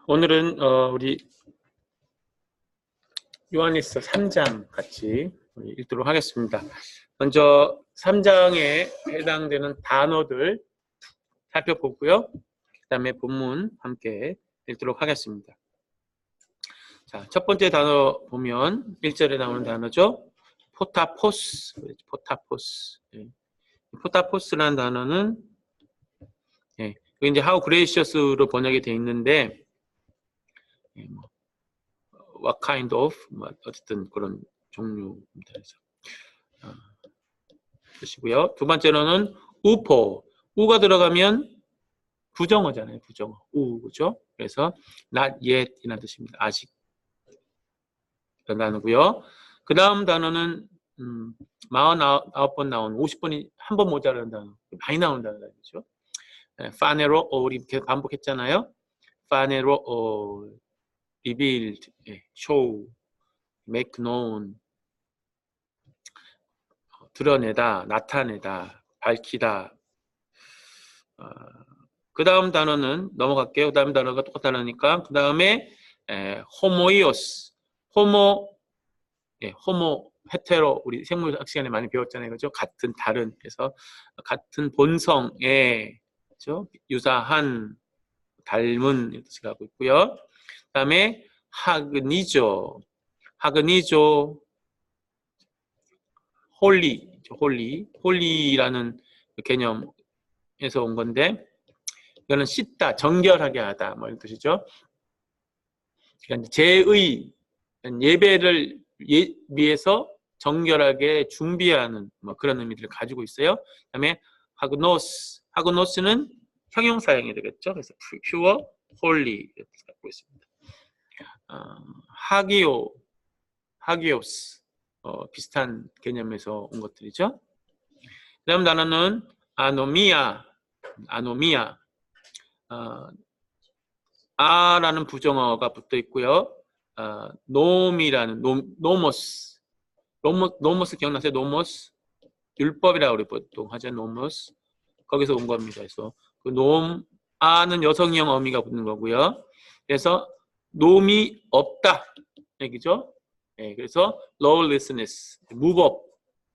오늘은 우리 요한일서 3장 같이 읽도록 하겠습니다. 먼저 3장에 해당되는 단어들 살펴보고요. 그 다음에 본문 함께 읽도록 하겠습니다. 자, 첫 번째 단어 보면 1절에 나오는 단어죠. 포타포스. 포타포스. 포타포스라는 단어는 이제 how gracious로 번역이 되어 있는데 what kind of 어쨌든 그런 종류입니다. 그래서 뜻이고요. 두 번째로는 우포. 우가 들어가면 부정어잖아요. 부정어. 우, 그죠? 그래서 not yet 이라는 뜻입니다. 아직. 그런 단어고요. 그 다음 단어는 49번 나온 50번이 한 번 모자라는 단어. 많이 나오는 단어죠. 파네로 우리 이렇게 반복했잖아요. 파네로 revealed, show, make known, 드러내다, 나타내다, 밝히다. 그 다음 단어는 넘어갈게요. 그 다음 단어가 똑같은 단어니까 그 다음에 호모이오스, 호모, 헤테로 우리 생물학 시간에 많이 배웠잖아요, 그죠? 같은, 다른, 그래서 같은 본성에 그죠? 유사한, 닮은 이런 뜻을 하고 있고요. 그 다음에 하그니조, 하그니조, 홀리라는 개념에서 온 건데 이거는 씻다, 정결하게 하다 뭐 이런 뜻이죠. 그러니까 제의, 예배를 위해서 정결하게 준비하는 뭐 그런 의미를 가지고 있어요. 그다음에 하그노스는 형용사형이 되겠죠. 그래서 pure, holy 이렇게 갖고 있습니다. 하기오스 비슷한 개념에서 온 것들이죠. 그다음 단어는 아노미아. 아라는 부정어가 붙어 있고요. 노미라는 노모스 기억나세요? 노모스 율법이라고 우리 보통 하죠. 노모스 거기서 온 겁니다. 그래서 그 아는 여성형 어미가 붙는 거고요. 그래서 놈이 없다 얘기죠. 그래서 lawlessness 무법.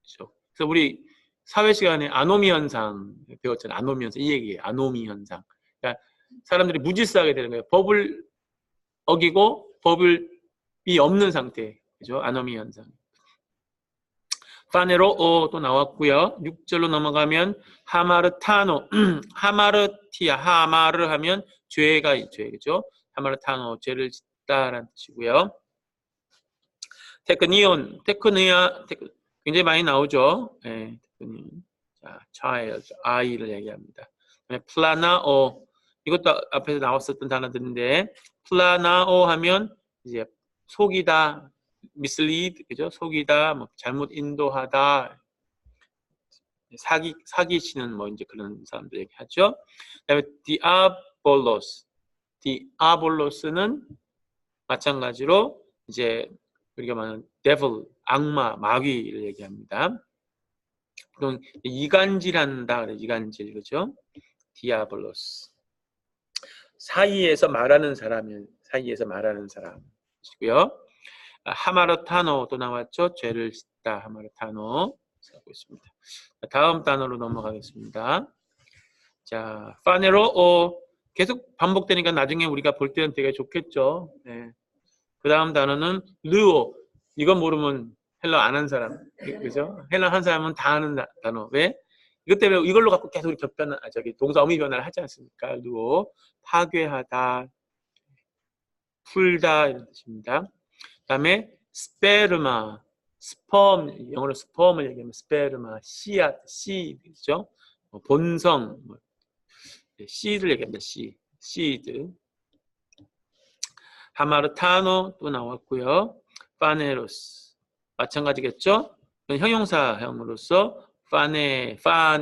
그렇죠? 그래서 우리 사회 시간에 아노미 현상 배웠잖아요. 아노미 현상 이 얘기예요. 아노미 현상. 그러니까 사람들이 무질서하게 되는 거예요. 법을 어기고 법이 없는 상태. 그죠? 아노미 현상. 파네로 또 나왔고요. 6절로 넘어가면 하마르타노. 하마르 하면 죄가 죄. 그죠? 하마르타노 죄를 짓다라는 뜻이고요. 테크니온 굉장히 많이 나오죠. 테크니온. 자, child, 아이를 얘기합니다. 플라나오 이것도 앞에서 나왔었던 단어들인데 플라나오 하면 이제 속이다, mislead, 그죠? 속이다, 뭐 잘못 인도하다, 사기치는 뭐 이제 그런 사람들 얘기하죠. 그다음에 디아볼로스는 마찬가지로 이제 우리가 말하는 devil, 악마, 마귀를 얘기합니다. 그럼 이간질한다, 이간질, 그죠? 디아볼로스. 사이에서 말하는 사람이고요. 하마르타노도 나왔죠. 죄를 짓다, 하마르타노 하고 있습니다. 다음 단어로 넘어가겠습니다. 자, 파네로 계속 반복되니까 나중에 우리가 볼 때는 되게 좋겠죠. 그 다음 단어는 르오. 이건 모르면 헬러 안 한 사람, 그죠? 헬러 한 사람은 다 아는 단어. 왜? 이것 때문에 이걸로 갖고 계속 동사 어미 변화를 하지 않습니까? 르오. 파괴하다, 풀다 이런 뜻입니다. 그 다음에 스페르마, 스펌, 영어로 스펌을 얘기하면 스페르마, 씨앗, 씨드죠. 본성, 씨를 얘기합니다. 씨드. 하마르타노 또 나왔고요. 파네로스 마찬가지겠죠. 형용사형으로서 판이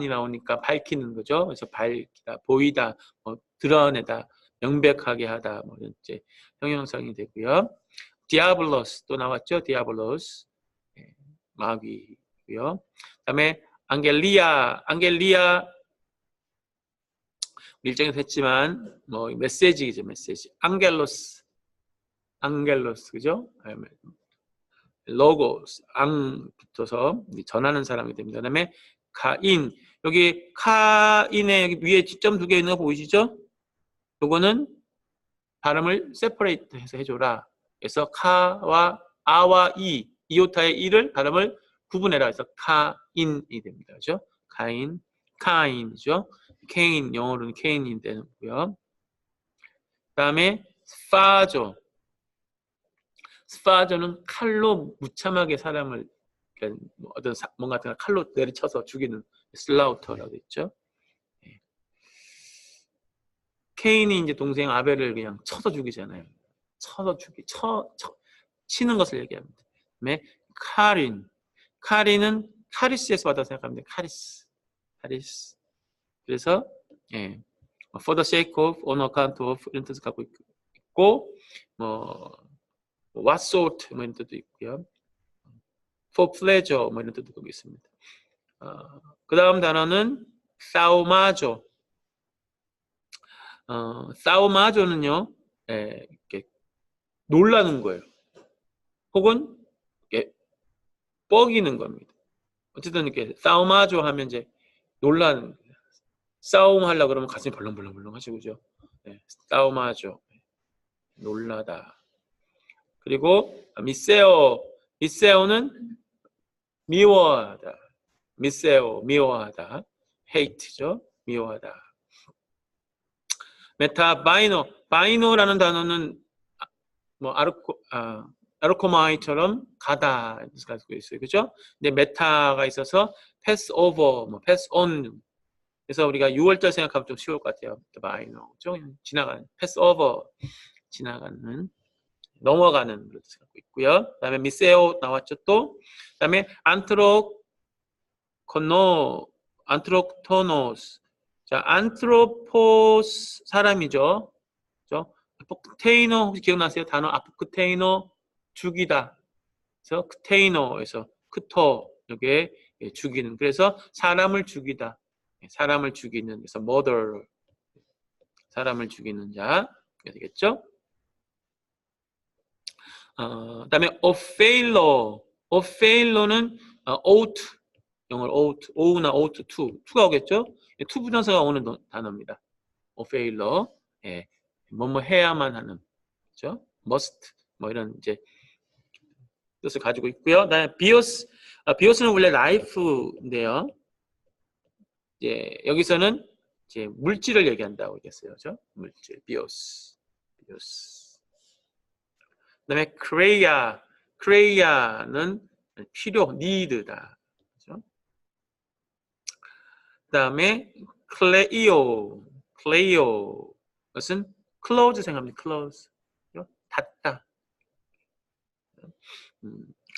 나오니까 밝히는 거죠. 그래서 밝히다, 보이다, 드러내다, 명백하게 하다, 뭐 이제 형용사형이 되고요. 디아블로스 또 나왔죠. 디아블로스 마귀고요. 그다음에 안겔리아 일정에서 했지만 뭐 메시지죠, 메시지. 앙겔로스, 그죠? 로고스, 앙 붙어서 전하는 사람이 됩니다. 그다음에 카인, 여기 카인의 여기 위에 지점 2개 있는 거 보이시죠? 요거는 발음을 세퍼레이트 해서 해줘라. 그래서 카와 아와 이, 이오타의 이를 발음을 구분해라. 해서 카인이 됩니다. 그죠? 카인이죠. 케인, 영어로는 케인이 되고요. 그다음에 스파조는 칼로 무참하게 사람을 어떤 뭔가 같은 칼로 내리쳐서 죽이는 슬라우터라고 했죠. 케인이 이제 동생 아벨을 그냥 쳐서 죽이잖아요. 치는 것을 얘기합니다. 그다음에 카린은 카리스에서 받아 생각합니다. 카리스. 그래서 for the sake of, on account of 이런 뜻을 갖고 있고, 뭐 what sort 뭐 이런 뜻도 있고요. for pleasure 뭐 이런 뜻도 갖고 있습니다. 그 다음 단어는 사우마조. 사우마조는요, 이렇게 놀라는 거예요. 혹은 이렇게 뻐기는 겁니다. 어쨌든 이렇게 사우마조 하면 이제 놀라는 거예요. 싸움 하려고 그러면 가슴이 벌렁벌렁 하시고, 그죠? 싸움하죠. 놀라다. 그리고 미세오는 미워하다. 미워하다. hate죠. 미워하다. 바이노라는 단어는 뭐 아르코마이처럼 가다 가지고 있어요. 그죠? 근데 메타가 있어서 pass over, 뭐 pass on. 그래서 우리가 6월절 생각하면 좀 쉬울 것 같아요. 바이노, 지나가는, 패스 오버, 지나가는, 넘어가는 그런 뜻을 갖고 있고요. 그다음에 미세오 나왔죠 또. 그다음에 안트로토노스. 자, 안트로포스 사람이죠. 그죠? 아포크테이노 혹시 기억나세요? 단어 아포크테이노 죽이다. 그래서 크테이노에서 크토 여기에 죽이는. 그래서 사람을 죽이다. 사람을 죽이는, 그래서 murder, 사람을 죽이는 자 되겠죠? 그다음에 faillo는 ought, 영어로 ought, ough나 ought to가 오겠죠? to 부정사가 오는 단어입니다. faillo, 뭐뭐 해야만 하는, 그렇죠? must, 뭐 이런 이제 뜻을 가지고 있고요. 그다음에 bios는 원래 life인데요. 여기서는 이제 물질을 얘기한다고 얘기했어요. 그죠? 물질, 비오스. 그다음에 크레이아는 필요, need다. 그죠? 그다음에 클레이오, 것은 close 생각합니다. close. 그죠? 닫다.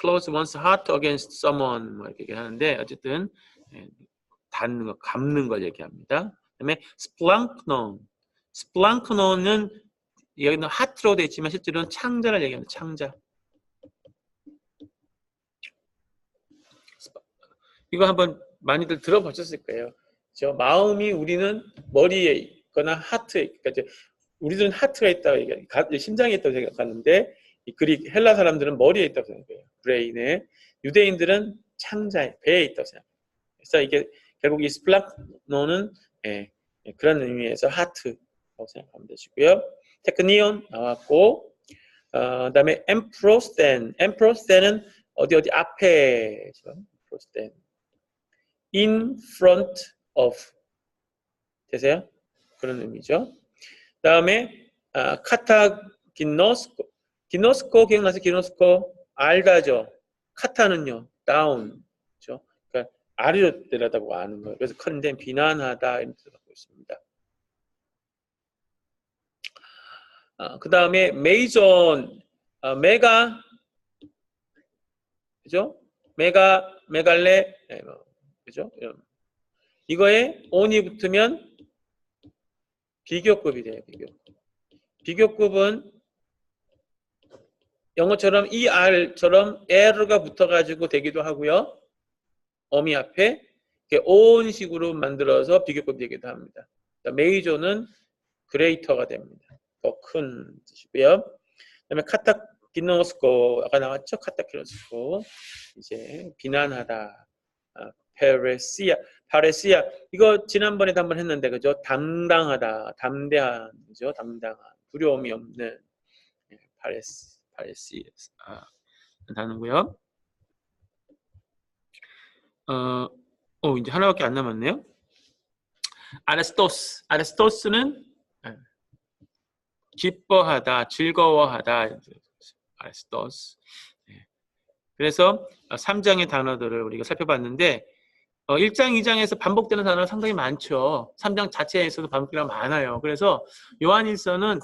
close one's heart against someone 뭐 이렇게 얘기하는데 어쨌든 닫는 거, 감는 걸 얘기합니다. 그다음에 스플랑크논은 여기는 하트로 되어 있지만 실제로는 창자를 얘기합니다. 창자. 이거 한번 많이들 들어보셨을 거예요. 저 마음이 우리는 머리에 있거나 하트에, 그러니까 우리들은 하트가 있다고 얘기해요. 심장에 있다고 생각하는데 이 그릭 헬라 사람들은 머리에 있다고 생각해요. 브레인에. 유대인들은 창자에, 배에 있다고 생각해요. 그래서 이게 결국 이 스플랑크논은 그런 의미에서 하트라고 생각하면 되시고요. 테크니온 나왔고, 그다음에 엠프로스텐은 어디 앞에, 프로스텐, in front of 되세요? 그런 의미죠. 그다음에 기노스코 기억나세요? 기노스코 알다죠. 카타는요, down, 그렇죠? 그러니까 아래로 내려다보고 아는 거예요. 그래서 컨덴, 비난하다 이런 뜻을 갖고 있습니다. 그 다음에 메이존, 메가, 그죠? 메갈레, 그죠? 이거에 on이 붙으면 비교급이 돼요. 비교급은 영어처럼 ER처럼 L가 붙어가지고 되기도 하고요. 어미 앞에 on 식으로 만들어서 비교급 되기도 합니다. 메이저는 그레이터가 됩니다. 더 큰 뜻이고요. 그다음에 카타키노스코 아까 나왔죠? 카타키노스코 이제 비난하다. 파레시아 이거 지난번에도 한번 했는데 그죠? 담당하다, 담대한 그죠? 담당한 두려움이 없는 파레시아 단어고요. 이제 하나밖에 안 남았네요. 아레스토스는 기뻐하다, 즐거워하다. 아레스토스. 그래서 3장의 단어들을 우리가 살펴봤는데 1장, 2장에서 반복되는 단어가 상당히 많죠. 3장 자체에서도 반복되는 단어가 많아요. 그래서 요한일서는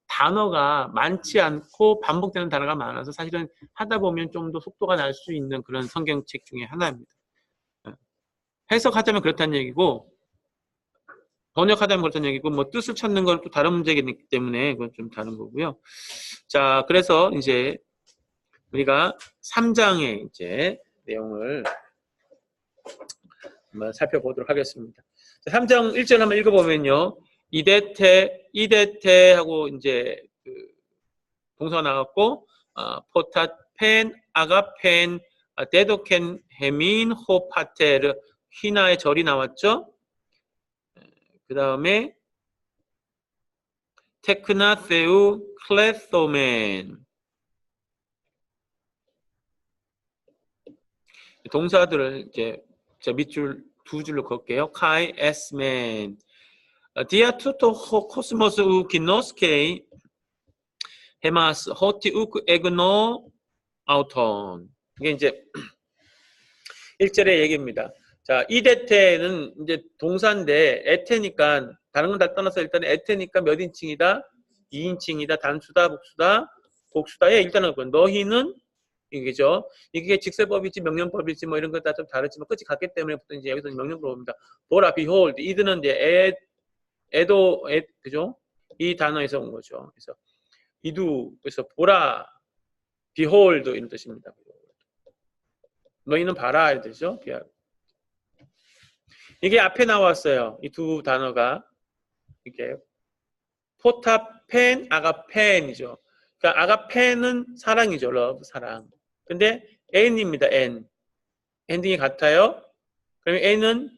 단어가 많지 않고 반복되는 단어가 많아서 사실은 하다 보면 좀 더 속도가 날 수 있는 그런 성경책 중에 하나입니다. 해석하자면 그렇다는 얘기고 번역하자면 그렇다는 얘기고 뭐 뜻을 찾는 건 또 다른 문제이기 때문에 그건 좀 다른 거고요. 자, 그래서 이제 우리가 3장의 이제 내용을 한번 살펴보도록 하겠습니다. 3장 1절 한번 읽어보면요. 이데테 하고 이제 그 동사가 나왔고 포타펜, 아가펜, 데도켄, 헤민, 호파테르, 히나의 절이 나왔죠. 그 다음에 테크나, 세우, 클레소멘 동사들을 이제 밑줄 두 줄로 걷게요. 카이, 에스멘, 디아투토, 코스모스, 우, 기노스케이, 헤마스, 호티, 우크, 에그노, 아우톤. 이게 이제 1절의 얘기입니다. 자, 이데테는 이제 동사인데 에테니까 다른 건 다 떠나서 일단 에테니까 몇 인칭이다? 2인칭이다. 단수다, 복수다, 복수다. 일단은 너희는 이게죠. 이게 직설법일지 명령법일지 뭐 이런 것 다 좀 다르지만 끝이 같기 때문에 보통 이제 여기서 명령법입니다. 보라, behold. 이들은 이제 그죠? 이 단어에서 온 거죠. 그래서 이두 그래서 보라, behold 이런 뜻입니다. 너희는 봐라 이런 뜻이죠. 이게 앞에 나왔어요. 이 두 단어가 이게 포타펜, 아가펜이죠. 그러니까 아가펜은 사랑이죠. 러브, 사랑. 근데 N입니다. N. 엔딩이 같아요. 그러면 N은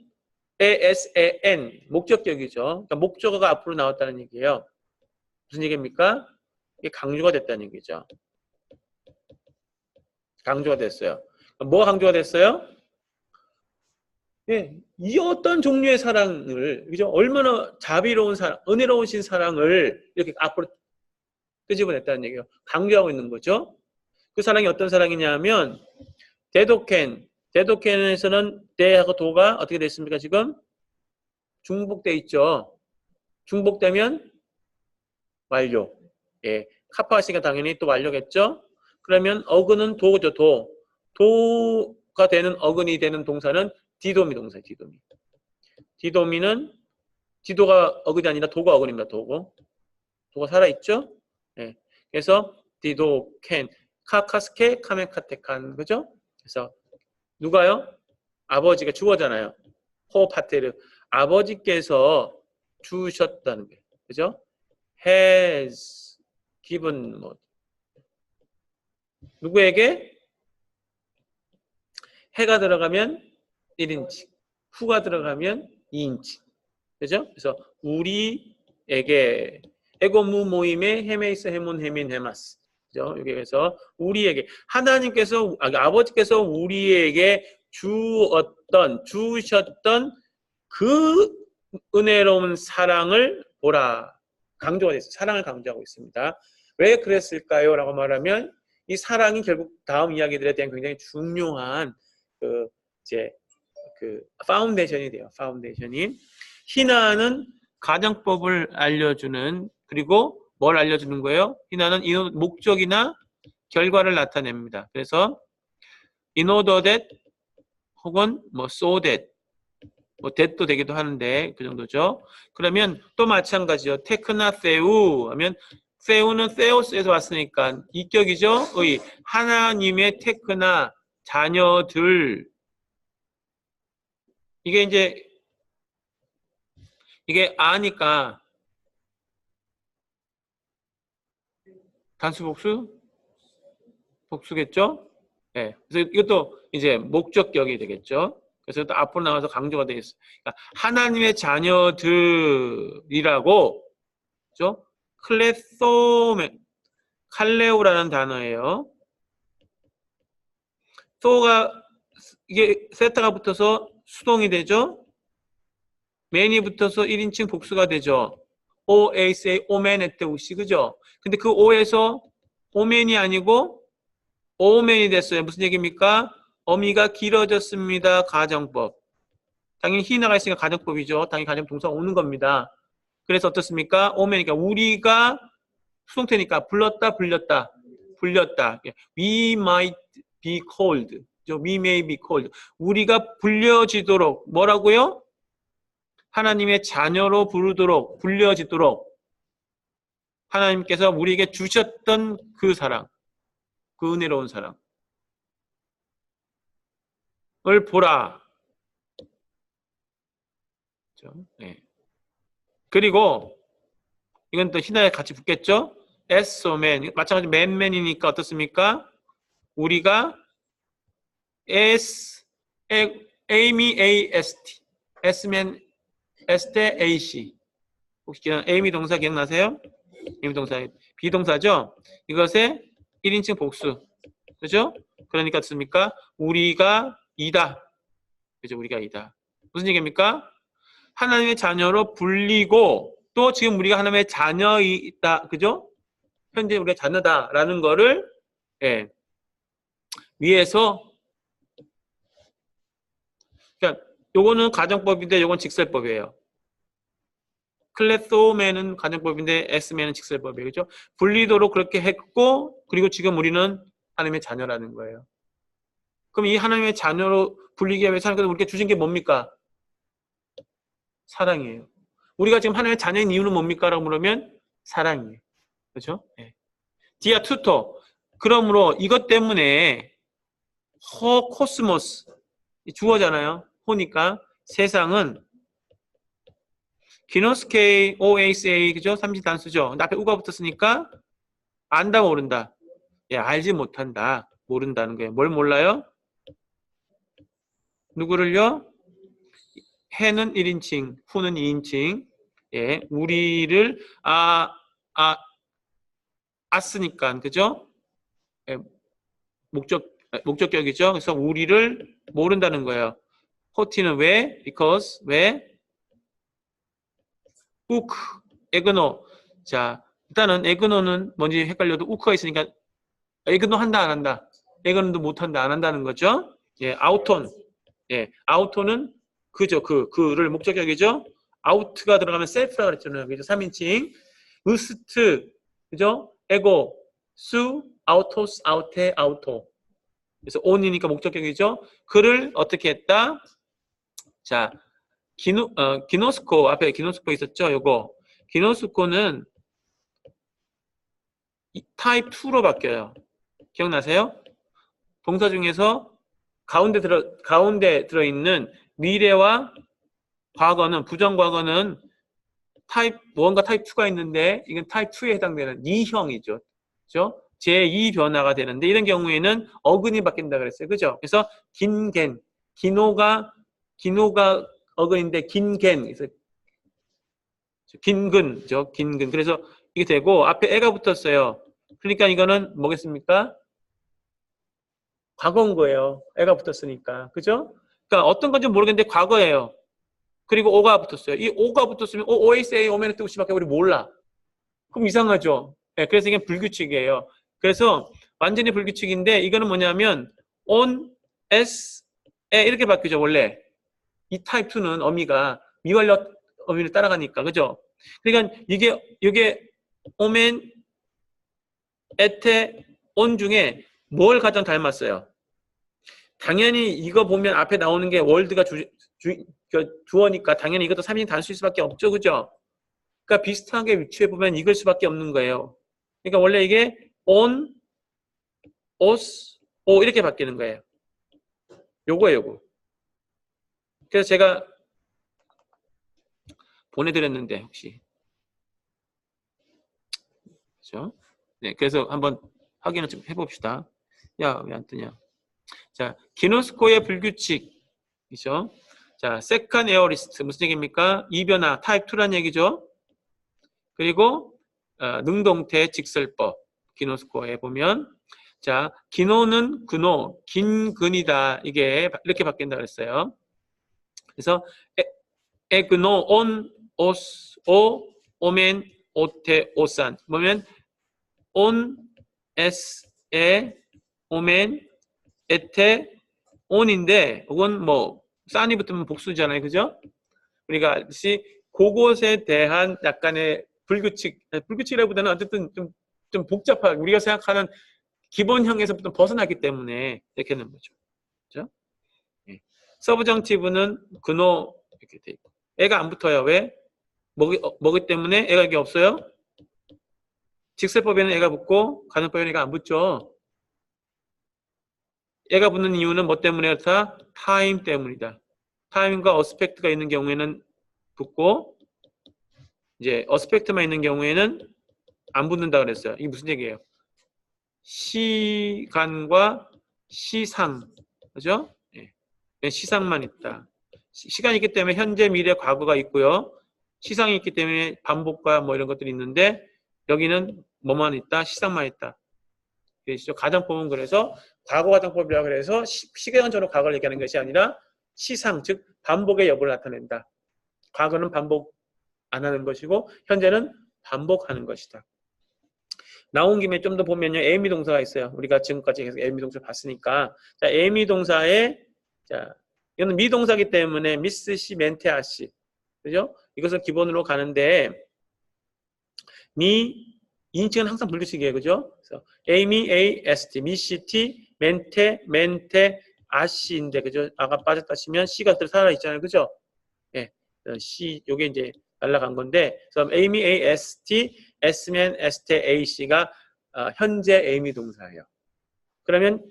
ASAN 목적격이죠. 그러니까 목적어가 앞으로 나왔다는 얘기예요. 무슨 얘기입니까? 이게 강조가 됐다는 얘기죠. 강조가 됐어요. 뭐가 강조가 됐어요? 예, 이 어떤 종류의 사랑을, 그죠? 얼마나 자비로운 사랑, 은혜로우신 사랑을 이렇게 앞으로 끄집어냈다는 얘기예요. 강조하고 있는 거죠. 그 사랑이 어떤 사랑이냐 하면, 데도켄에서는 데하고 도가 어떻게 됐습니까? 지금 중복돼 있죠. 중복되면 완료. 예, 카파시가 당연히 또 완료겠죠. 그러면 어근은 도죠. 도가 되는 어근이 되는 동사는 디도미 동사예요. 디도미. 디도미는 디도가 어근이 아니라 도가 어근입니다. 도가 살아있죠. 예, 그래서 디도켄 카카스케 카멘카테칸 그죠? 그래서 누가요? 아버지가 주어잖아요. 호파테르 아버지께서 주셨다는 게 그죠? has given 뭐 누구에게? 해가 들어가면 1인칭 후가 들어가면 2인칭 그죠? 그래서 우리에게 에고무 모임의 헤메이스 헤몬 헤민 헤마스 그죠? 여기에서 우리에게 하나님께서 아버지께서 우리에게 주셨던 그 은혜로운 사랑을 보라 강조가 됐어요. 사랑을 강조하고 있습니다. 왜 그랬을까요? 라고 말하면 이 사랑이 결국 다음 이야기들에 대한 굉장히 중요한 그 파운데이션이 돼요. 파운데이션이 희나는 가정법을 알려주는 그리고 뭘 알려주는 거예요? 희나는 이 목적이나 결과를 나타냅니다. 그래서 in order that 혹은 뭐 so that 뭐 that도 되기도 하는데 그 정도죠. 그러면 또 마찬가지요. 테크나 세우 하면 세우는 세오스에서 왔으니까 이격이죠. 의 하나님의 테크나 자녀들 이게 이제 이게 아니까 단수 복수? 복수겠죠? 네. 그래서 이것도 이제 목적격이 되겠죠. 그래서 또 앞으로 나와서 강조가 되어 있어요. 그러니까 하나님의 자녀들이라고, 그죠? 클레소메, 칼레오라는 단어예요. 소가, 이게 세타가 붙어서 수동이 되죠? 맨이 붙어서 1인칭 복수가 되죠. OASA, 오메네테우시, 그죠? 근데 그 O에서 오맨이 아니고 오맨이 됐어요. 무슨 얘기입니까? 어미가 길어졌습니다. 가정법. 당연히 히나가 있으니까 가정법이죠. 당연히 가정 동사가 오는 겁니다. 그래서 어떻습니까? 오맨이니까 우리가 수동태니까 불렀다, 불렸다, 불렸다. We might be called. We may be called. 우리가 불려지도록 뭐라고요? 하나님의 자녀로 부르도록 불려지도록 하나님께서 우리에게 주셨던 그 사랑, 그 은혜로운 사랑을 보라. 네. 그리고 이건 또 히나에 같이 붙겠죠? 에소맨 마찬가지로 맨맨이니까 어떻습니까? 우리가 에이미 AST S맨 에스테 AC 혹시 에이미 동사 기억나세요? 에이미 동사 비동사죠? 이것의 1인칭 복수 그죠? 그러니까 어떻습니까? 우리가 이다 그죠? 우리가 이다 무슨 얘기입니까? 하나님의 자녀로 불리고 또 지금 우리가 하나님의 자녀이다 그죠? 현재 우리가 자녀다라는 거를 예, 위해서 그러니까 요거는 가정법인데 요건 직설법이에요. 클레소맨은 가정법인데 에스맨은 직설법이에요. 그죠? 분리도록 그렇게 했고 그리고 지금 우리는 하나님의 자녀라는 거예요. 그럼 이 하나님의 자녀로 불리기 위해서 하나님께서 우리에게 주신 게 뭡니까? 사랑이에요. 우리가 지금 하나님의 자녀인 이유는 뭡니까? 라고 물으면 사랑이에요. 그렇죠? 네. 디아 투토. 그러므로 이것 때문에 허 코스모스 주어잖아요. 호니까 세상은 기노스케이 OASA 그죠? 삼지 단수죠. 근데 앞에 우가 붙었으니까 안다 모른다. 예, 알지 못한다. 모른다는 거예요. 뭘 몰라요? 누구를요? 해는 1인칭, 후는 2인칭. 예, 우리를 아쓰니까 그죠? 예, 목적격이죠. 그래서 우리를 모른다는 거예요. 호티는 왜? because 왜? 우크 에그노. 자, 일단은 에그노는 뭔지 헷갈려도 우크가 있으니까 에그노 한다 안 한다. 에그노도 못 한다 안 한다는 거죠. 예, 아우톤. 예, 아우톤은 그죠. 그를 목적격이죠. 아우트가 들어가면 셀프라고 그랬잖아요. 그죠? 3인칭. 으스트. 그죠? 에고. 수 아우토스 아우테 아우토. 그래서 온이니까 목적격이죠. 그를 어떻게 했다? 자, 기노스코 앞에 기노스코 있었죠. 요거 기노스코는 타입 2로 바뀌어요. 기억나세요? 동사 중에서 가운데 들어있는 미래와 과거는 부정과거는 타입 1과 타입 2가 있는데 이건 타입 2에 해당되는 2형이죠. 그죠? 제2 변화가 되는데 이런 경우에는 어근이 바뀐다 그랬어요. 그죠? 그래서 긴겐 기노가 어근인데 긴겐 그래서 긴근죠. 긴근. 그래서 이게 되고 앞에 애가 붙었어요. 그러니까 이거는 뭐겠습니까? 과거인 거예요. 애가 붙었으니까. 그죠? 그러니까 어떤 건지 모르겠는데 과거예요. 그리고 오가 붙었어요. 이 오가 붙었으면 OSA 오면은 뜻밖에 우리 몰라. 그럼 이상하죠. 네, 그래서 이게 불규칙이에요. 그래서 완전히 불규칙인데 이거는 뭐냐면 on, s, 에 이렇게 바뀌죠. 원래 이 타입 2는 어미가 미완료 어미를 따라가니까 그죠? 그러니까 이게 오멘, 에테, 온 중에 뭘 가장 닮았어요? 당연히 이거 보면 앞에 나오는 게 월드가 주어니까 당연히 이것도 3인칭 단수일 수밖에 없죠. 그죠? 그러니까 비슷하게 위치해 보면 이걸 수밖에 없는 거예요. 그러니까 원래 이게 on, os, o 이렇게 바뀌는 거예요. 요거예요, 요거. 그래서 제가 보내드렸는데 혹시 그죠? 네, 그래서 한번 확인을 좀 해봅시다. 야, 왜 안 뜨냐? 자, 기노스코의 불규칙이죠. 자, 세컨 에어리스트 무슨 얘기입니까? 이변화 타입 2란 얘기죠. 그리고 능동태 직설법 기노스코에 보면 자, 기노는 근호, 긴 근이다. 이게 이렇게 바뀐다 그랬어요. 그래서 에그노 온 오스 오 오멘 오테 오산 뭐면 온 에스에 오멘 에테 온인데 이건 뭐 산이 붙으면 복수잖아요. 그죠? 우리가 다시 그것에 대한 약간의 불규칙이라기보다는 어쨌든 좀 복잡하게 우리가 생각하는 기본형에서부터 벗어나기 때문에 이렇게 하는 거죠. 그죠? 예. 서브정티브는 근호 이렇게 돼 있고 애가 안 붙어요. 왜? 먹이 때문에 애가 이게 없어요? 직설법에는 애가 붙고 가정법에는 애가 안 붙죠. 애가 붙는 이유는 뭐 때문에 그렇다? 타임 때문이다. 타임과 어스펙트가 있는 경우에는 붙고 이제 어스펙트만 있는 경우에는 안 붙는다 그랬어요. 이게 무슨 얘기예요? 시간과 시상, 그죠? 예. 시상만 있다. 시간이 있기 때문에 현재, 미래, 과거가 있고요. 시상이 있기 때문에 반복과 뭐 이런 것들이 있는데 여기는 뭐만 있다? 시상만 있다. 그래서 가정법은 그래서 과거 가정법이라 그래서 시간적으로 과거를 얘기하는 것이 아니라 시상, 즉 반복의 여부를 나타낸다. 과거는 반복 안 하는 것이고 현재는 반복하는 것이다. 나온 김에 좀 더 보면요. 에이미 동사가 있어요. 우리가 지금까지 계속 에이미 동사를 봤으니까. 자, 에이미 동사에, 자, 이거는 미동사기 때문에 미스 씨, 멘테아 씨. 그죠? 이것을 기본으로 가는데, 인칭은 항상 불규칙이에요. 그죠? 그래서 에이미, A, S, T, 미, C, T, 멘테, 아씨인데, 그죠? 아가 빠졌다 치면 C가 또 살아있잖아요. 그죠? 예. C, 요게 이제 날라간 건데, 그래서 에이미, A, S, T, S면 S, T, A, C가 현재 에이미 동사예요. 그러면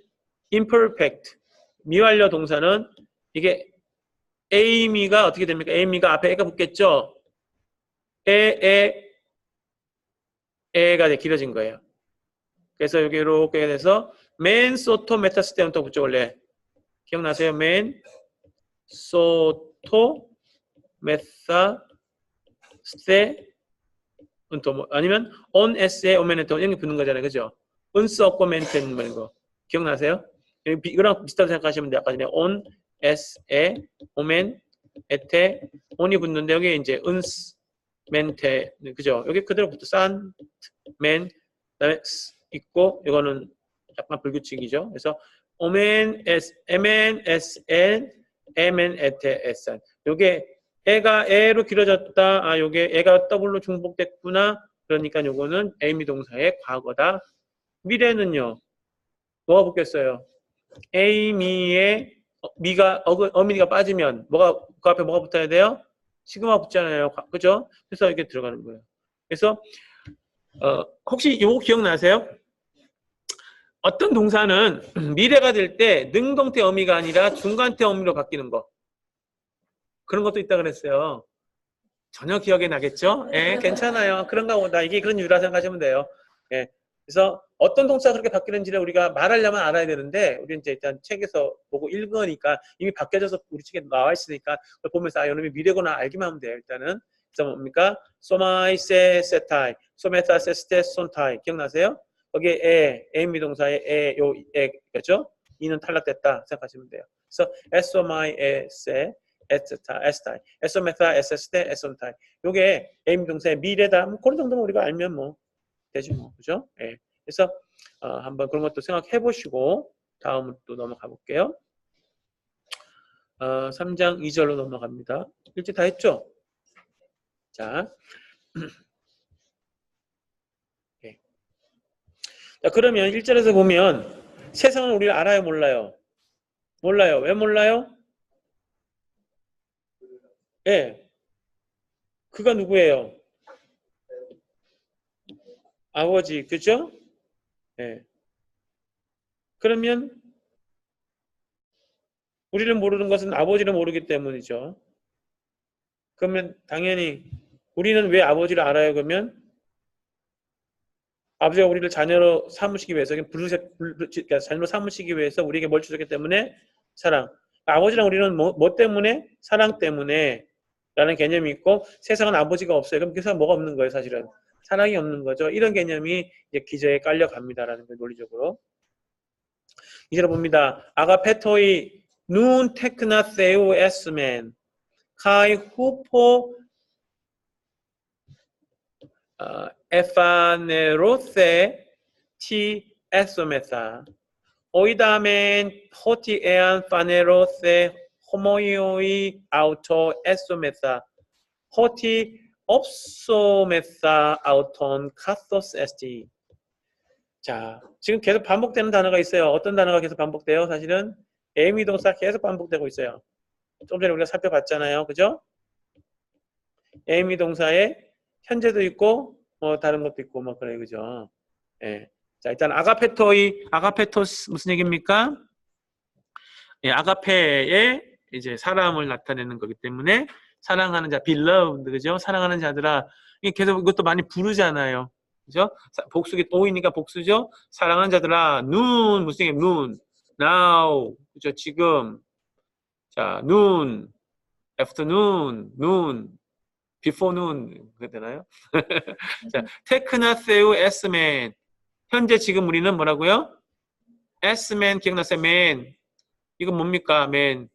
imperfect, 미완료 동사는 이게 에이미가 어떻게 됩니까? 에이미가 앞에 애가 붙겠죠? 애가 이제 길어진 거예요. 그래서 여기 이렇게 돼서 맨 소토 메타스 때부터 붙죠 원래. 기억나세요? 맨 소토 메타 스테 아니면 on s에 오멘트 이런 게 붙는 거잖아요. 그죠? 은스 없고 멘트는 말고 기억나세요? 이거랑 비슷하게 생각하시면 돼요. 아까 전에 on s에 오멘 에테 on이 붙는데 여기 이제 은스 멘테 그죠? 여기 그대로 붙어 산 맨 그다음에 있고 이거는 약간 불규칙이죠. 그래서 오멘 s 에멘 sn 에멘 에테 sn 요게 애가 애로 길어졌다. 아, 요게 애가 W로 중복됐구나. 그러니까 요거는 에이미 동사의 과거다. 미래는요. 뭐가 붙겠어요? 에이미의 미가 어미니가 빠지면 뭐가 그 앞에 뭐가 붙어야 돼요? 시그마 붙잖아요. 그죠? 그래서 이게 들어가는 거예요. 그래서 혹시 요거 기억나세요? 어떤 동사는 미래가 될 때 능동태 어미가 아니라 중간태 어미로 바뀌는 거. 그런 것도 있다 그랬어요. 전혀 기억이 나겠죠? 예, 괜찮아요. 그런가 보다. 이게 그런 이유라 생각하시면 돼요. 예. 그래서 어떤 동사가 그렇게 바뀌는지를 우리가 말하려면 알아야 되는데, 우리 이제 일단 책에서 보고 읽으니까 이미 바뀌어져서 우리 책에 나와 있으니까 그걸 보면서 아, 이놈이 미래구나 알기만 하면 돼요, 일단은. 그래서 뭡니까? 소마이 세 세타이, 소메타 세스테 손타이. 기억나세요? 거기에 에미동사의 그렇죠? 이는 탈락됐다 생각하시면 돼요. 그래서 에소마이 에세 에스타이, 에소메타, 에세스테, 에손타이. 요게 에임 동사의 미래다. 뭐 그런 정도면 우리가 알면 뭐 되지 뭐, 그죠? 예. 그래서 한번 그런 것도 생각해 보시고 다음으로 또 넘어가 볼게요. 3장 2절로 넘어갑니다. 일제 다 했죠? 자, 예. 자 그러면 1절에서 보면 세상은 우리를 알아요, 몰라요? 몰라요. 왜 몰라요? 예. 그가 누구예요? 아버지, 그죠? 예. 그러면 우리를 모르는 것은 아버지를 모르기 때문이죠. 그러면 당연히 우리는 왜 아버지를 알아요? 그러면 아버지가 우리를 자녀로 삼으시기 위해서, 그러니까 자녀로 삼으시기 위해서 우리에게 뭘 주셨기 때문에? 사랑. 아버지랑 우리는 뭐 때문에? 사랑 때문에 라는 개념이 있고, 세상은 아버지가 없어요. 그럼 그 세상은 뭐가 없는 거예요, 사실은? 사랑이 없는 거죠. 이런 개념이 이제 기저에 깔려갑니다라는 거 논리적으로. 이제로 봅니다. 아가페토이 눈 테크나 세우 에스멘 카이 후포 에파네로세 티 에소메사 오이다멘 호티 에안 파네로세 호모이오이 아우토 에소메사 호티 옵소메사 아우톤 카토스 에스티. 자, 지금 계속 반복되는 단어가 있어요. 어떤 단어가 계속 반복돼요? 사실은 에이미 동사 계속 반복되고 있어요. 좀 전에 우리가 살펴봤잖아요. 그죠? 에이미 동사에 현재도 있고 다른 것도 있고 뭐 그래. 그죠? 예. 자, 일단 아가페토스 무슨 얘기입니까? 예, 아가페의 이제 사람을 나타내는 거기 때문에 사랑하는 자, beloved, 그죠? 사랑하는 자들아. 이게 계속 이것도 많이 부르잖아요. 그죠? 복수기 오이니까 복수죠? 사랑하는 자들아, 눈, 무슨 얘기예요? 눈, now, 그죠? 지금. 자, 눈, afternoon, 눈, before noon, 그렇게 되나요? 자, 테크나세우 에스맨. 현재 지금 우리는 뭐라고요? 에스맨 기억나세요? 맨. 이건 뭡니까? 맨.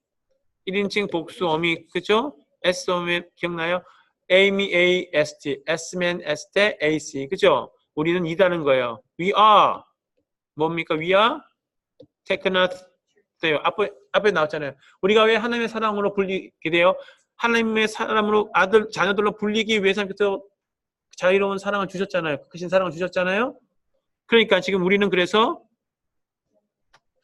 1인칭 복수 어미, 그죠? 에스맨 기억나요? 에이미 A S T, S맨 S T A C, 그죠? 우리는 이다는 거예요. We are 뭡니까? We are 테크나세요. 앞에 나왔잖아요. 우리가 왜 하나님의 사랑으로 불리게 돼요? 하나님의 사람으로 아들 자녀들로 불리기 위해서 자유로운 사랑을 주셨잖아요. 크신 사랑을 주셨잖아요. 그러니까 지금 우리는 그래서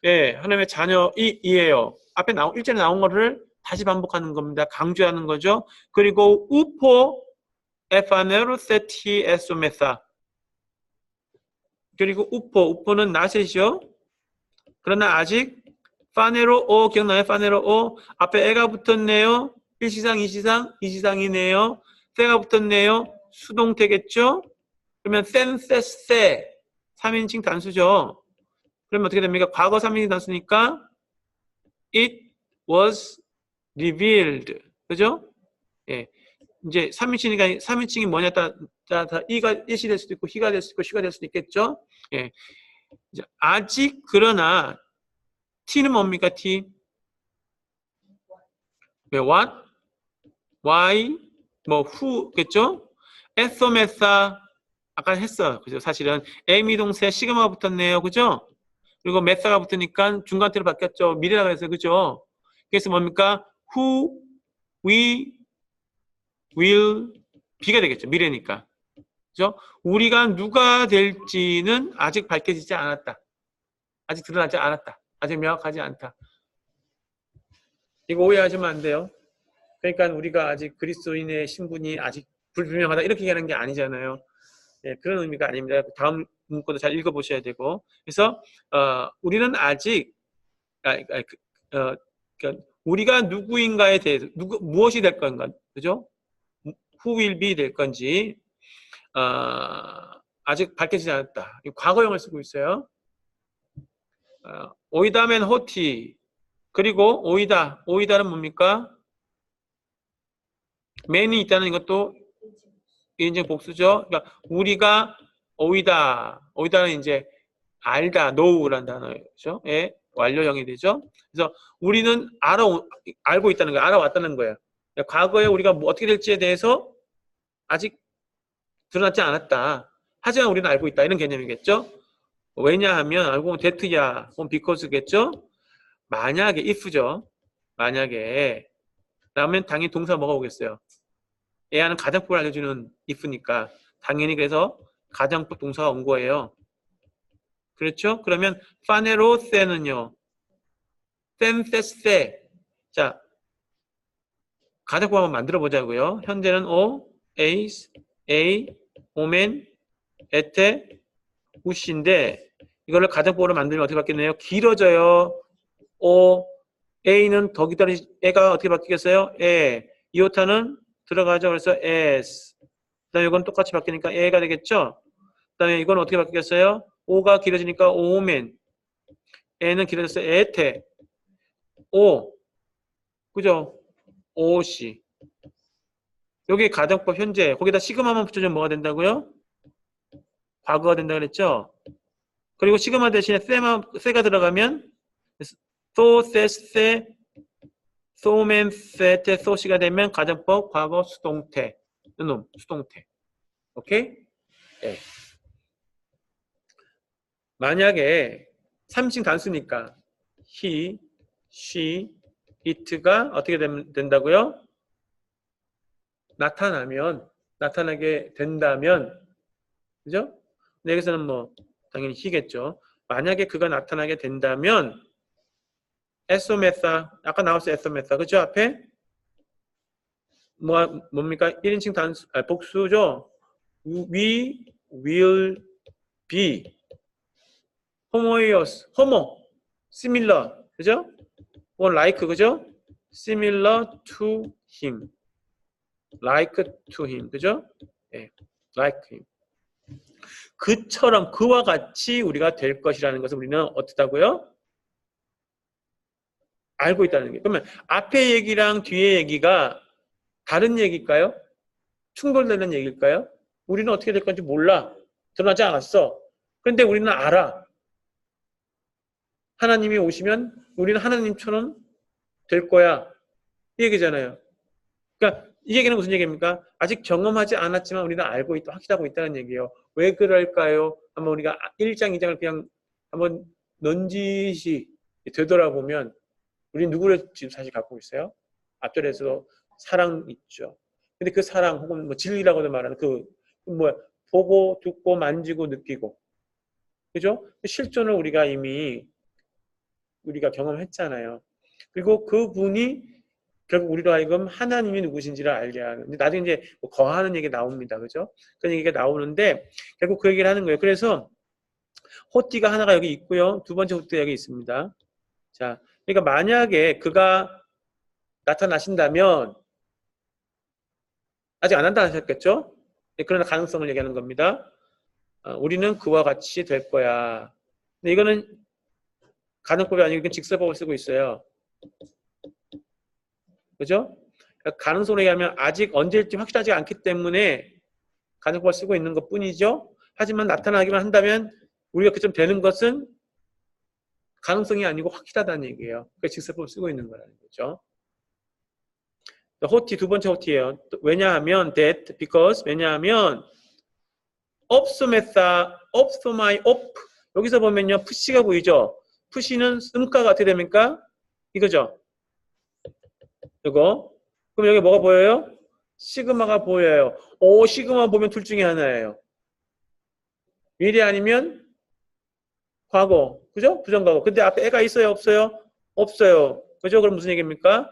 예, 하나님의 자녀이에요. 앞에 1절에 나온 거를 다시 반복하는 겁니다. 강조하는 거죠. 그리고 우포 에파네로세티 에소메사. 그리고 우포는 낫이죠. 그러나 아직 파네로오 기억나요? 파네로오 앞에 에가 붙었네요. 1시상, 2시상, 2시상이네요. 세가 붙었네요. 수동태겠죠? 그러면 센세세 3인칭 단수죠. 그러면 어떻게 됩니까? 과거 3인칭 단수니까 it was revealed. 그죠? 예. 이제 3인칭이니까 3인칭이 뭐냐 따라 이가 it이 될 수도 있고 he가 될 수도 있고 she가 될 수도 있겠죠? 예. 이제 아직 그러나 t는 뭡니까? t? 왜 what? why? 뭐 who겠죠? 에소메사 아까 했어. 그죠? 사실은 에미 동사에 시그마가 붙었네요. 그죠? 그리고 메사가 붙으니까 중간태로 바뀌었죠. 미래라고 해서 그죠? 그래서 뭡니까? who, we, will, be가 되겠죠. 미래니까. 그죠? 우리가 누가 될지는 아직 밝혀지지 않았다. 아직 드러나지 않았다. 아직 명확하지 않다. 이거 오해하시면 안 돼요. 그러니까 우리가 아직 그리스도인의 신분이 아직 불분명하다 이렇게 얘기하는 게 아니잖아요. 예, 그런 의미가 아닙니다. 다음 문구도 잘 읽어보셔야 되고. 그래서 우리는 아직 그러니까 우리가 누구인가에 대해서 무엇이 될 건가, 그죠? Who will be 될 건지 아직 밝혀지지 않았다. 과거형을 쓰고 있어요. 오이다면 호티 그리고 오이다는 뭡니까? 맨이 있다는 것도 1인칭 복수죠. 그러니까 우리가 오이다는 이제 알다, know라는 단어죠. 예, 완료형이 되죠. 그래서 우리는 알고 있다는 거예요. 알아왔다는 거예요. 그러니까 과거에 우리가 뭐 어떻게 될지에 대해서 아직 드러나지 않았다. 하지만 우리는 알고 있다. 이런 개념이겠죠. 왜냐하면 알고 보면 that야, 혹은 because겠죠. 만약에 if죠. 만약에 그러면 당연히 동사 뭐가 오겠어요? 얘는 가정법을 알려주는 if니까 당연히 그래서 가정법 동사가 온 거예요. 그렇죠? 그러면 파네로세는요. 센세세. 자, 가정법 한번 만들어 보자고요. 현재는 o, 에이스, a, 오멘, 에테, 우시인데 이거를 가정법으로 만들면 어떻게 바뀌나요? 길어져요. o, a는 더 기다리 애가 어떻게 바뀌겠어요? 에. 이오타는 들어가죠. 그래서 as. 그다음에 이건 똑같이 바뀌니까 a가 되겠죠. 그다음에 이건 어떻게 바뀌겠어요? o가 길어지니까 omen. a는 길어져서 에테. o. 그죠? o시. 여기 가정법 현재. 거기다 시그마만 붙여주면 뭐가 된다고요? 과거가 된다 그랬죠? 그리고 시그마 대신에 세가 들어가면 so, se, so면, set, so시가 되면 가정법 과거 수동태. 이놈 수동태. 오케이? 네. 만약에 3인 단수니까 he, she, it가 어떻게 된다고요? 나타나게 된다면, 그죠? 여기서는 뭐 당연히 he겠죠. 만약에 그가 나타나게 된다면 에소메사, 아까 나왔어요. 에소메사, 그죠? 앞에 뭡니까? 1인칭 단수, 복수죠. We will be homogeneous, similar, 그죠? or like, 그죠? similar to him, like to him, 그죠? 네, like him. 그처럼 그와 같이 우리가 될 것이라는 것을 우리는 어떻다고요? 알고 있다는 게. 그러면 앞에 얘기랑 뒤에 얘기가 다른 얘기일까요? 충돌되는 얘기일까요? 우리는 어떻게 될 건지 몰라. 드러나지 않았어. 그런데 우리는 알아. 하나님이 오시면 우리는 하나님처럼 될 거야. 이 얘기잖아요. 그러니까 이 얘기는 무슨 얘기입니까? 아직 경험하지 않았지만 우리는 알고 있다, 확실하고 있다는 얘기예요. 왜 그럴까요? 한번 우리가 1장, 2장을 그냥 한번 넌지시 되돌아보면 우리 누구를 지금 사실 갖고 있어요? 앞절에서 사랑 있죠. 근데 그 사랑 혹은 뭐 진리라고도 말하는 보고 듣고 만지고 느끼고, 그죠? 실존을 우리가 경험했잖아요. 그리고 그분이 결국 우리로 하여금 하나님이 누구신지를 알게 하는. 근데 나중에 이제 뭐 거하는 얘기 나옵니다, 그죠? 그런 얘기가 나오는데 결국 그 얘기를 하는 거예요. 그래서 호띠가 하나가 여기 있고요. 두 번째 호띠가 여기 있습니다. 자, 그러니까 만약에 그가 나타나신다면 아직 안 나타나셨겠죠? 그러나 가능성을 얘기하는 겁니다. 우리는 그와 같이 될 거야. 근데 이거는 가능법이 아니고 이건 직설법을 쓰고 있어요. 그죠? 그러니까 가능성을 얘기하면 아직 언제일지 확실하지 않기 때문에 가능법을 쓰고 있는 것 뿐이죠. 하지만 나타나기만 한다면 우리가 그쯤 되는 것은 가능성이 아니고 확실하다는 얘기예요. 그러니까 직설법을 쓰고 있는 거라는 거죠. 호티, 두 번째 호티예요. 왜냐하면 that, because, 왜냐하면 opsomesa, opsomai, op. 여기서 보면요, 푸시가 보이죠? 푸시는 음가가 어떻게 됩니까? 이거죠? 이거. 그럼 여기 뭐가 보여요? 시그마가 보여요. 시그마 보면 둘 중에 하나예요. 미래 아니면 과거. 그죠? 부정과거. 근데 앞에 애가 있어요? 없어요? 없어요. 그죠? 그럼 무슨 얘기입니까?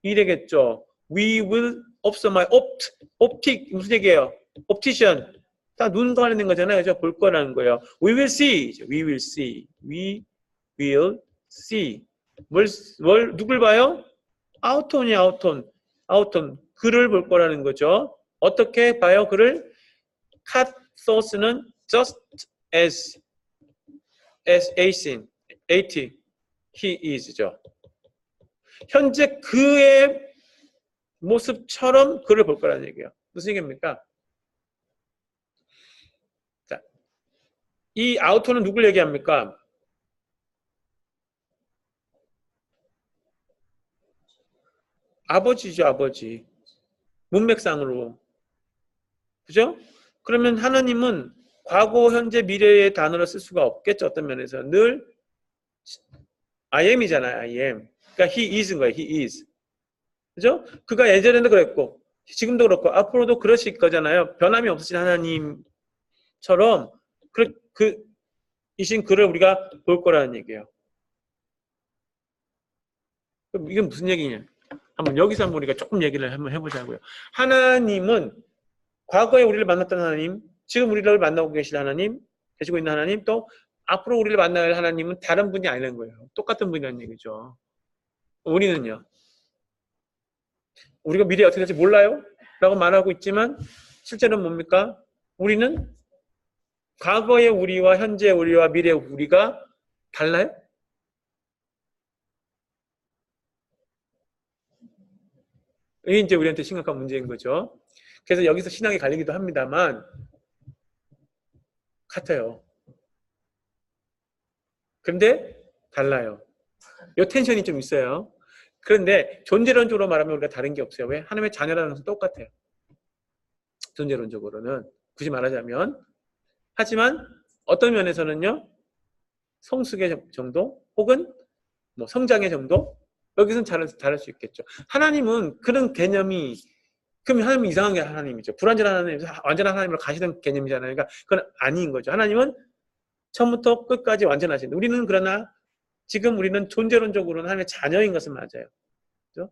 이래겠죠. We will optimize, optic. 무슨 얘기예요? optician. 다 눈 가리는 거잖아요. 그죠? 볼 거라는 거예요. We will see. We will see. We will see. 누굴 봐요? 아우톤이 아우톤. 그를 볼 거라는 거죠. 어떻게 봐요? 그를? cut source는 just as he is죠. 현재 그의 모습처럼 그를 볼 거라는 얘기예요. 무슨 얘기입니까? 자, 이 아우터는 누굴 얘기합니까? 아버지죠, 아버지. 문맥상으로. 그죠? 그러면 하나님은 과거, 현재, 미래의 단어를 쓸 수가 없겠죠. 어떤 면에서. 늘 I am이잖아요. I am. 그러니까 he is인 거예요. he is. 그죠? 그가 예전에도 그랬고 지금도 그렇고 앞으로도 그러실 거잖아요. 변함이 없으신 하나님처럼 이신 그를 우리가 볼 거라는 얘기예요. 그럼 이건 무슨 얘기냐? 여기서 한번 우리가 조금 얘기를 한번 해보자고요. 하나님은 과거에 우리를 만났던 하나님, 지금 우리를 만나고 계실 하나님, 계시고 있는 하나님, 또 앞으로 우리를 만날 하나님은 다른 분이 아니라는 거예요. 똑같은 분이라는 얘기죠. 우리는요? 우리가 미래에 어떻게 될지 몰라요? 라고 말하고 있지만 실제로는 뭡니까? 우리는 과거의 우리와 현재의 우리와 미래의 우리가 달라요? 이게 이제 우리한테 심각한 문제인 거죠. 그래서 여기서 신앙이 갈리기도 합니다만 같아요. 그런데 달라요. 이 텐션이 좀 있어요. 그런데 존재론적으로 말하면 우리가 다른 게 없어요. 왜? 하나님의 자녀라는 것은 똑같아요. 존재론적으로는 굳이 말하자면. 하지만 어떤 면에서는요. 성숙의 정도 혹은 뭐 성장의 정도 여기서는 다를 수 있겠죠. 하나님은 그런 개념이 그럼 하나님은 이상한 게 하나님이죠. 불완전한 하나님, 완전한 하나님으로 가시던 개념이잖아요. 그러니까 그건 아닌 거죠. 하나님은 처음부터 끝까지 완전하신. 우리는 그러나 지금 우리는 존재론적으로는 하나님의 자녀인 것은 맞아요. 그렇죠?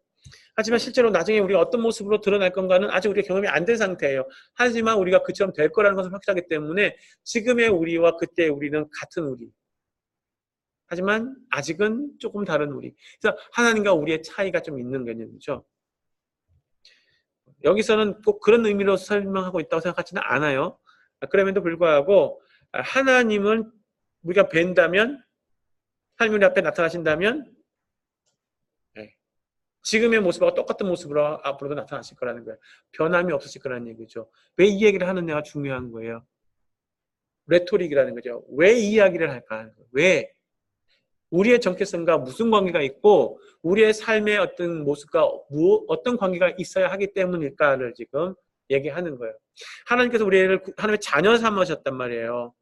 하지만 실제로 나중에 우리가 어떤 모습으로 드러날 건가는 아직 우리가 경험이 안 된 상태예요. 하지만 우리가 그처럼 될 거라는 것을 확실하기 때문에 지금의 우리와 그때의 우리는 같은 우리. 하지만 아직은 조금 다른 우리. 그래서 하나님과 우리의 차이가 좀 있는 개념이죠. 여기서는 꼭 그런 의미로 설명하고 있다고 생각하지는 않아요. 그럼에도 불구하고 하나님은 우리가 뵌다면 하나님 우리 앞에 나타나신다면 지금의 모습과 똑같은 모습으로 앞으로도 나타나실 거라는 거예요. 변함이 없으실 거라는 얘기죠. 왜 이 얘기를 하느냐가 중요한 거예요. 레토릭이라는 거죠. 왜 이 이야기를 할까 하는 거예요. 왜? 우리의 정체성과 무슨 관계가 있고 우리의 삶의 어떤 모습과 어떤 관계가 있어야 하기 때문일까를 지금 얘기하는 거예요. 하나님께서 우리를 하나님의 자녀 삼으셨단 말이에요.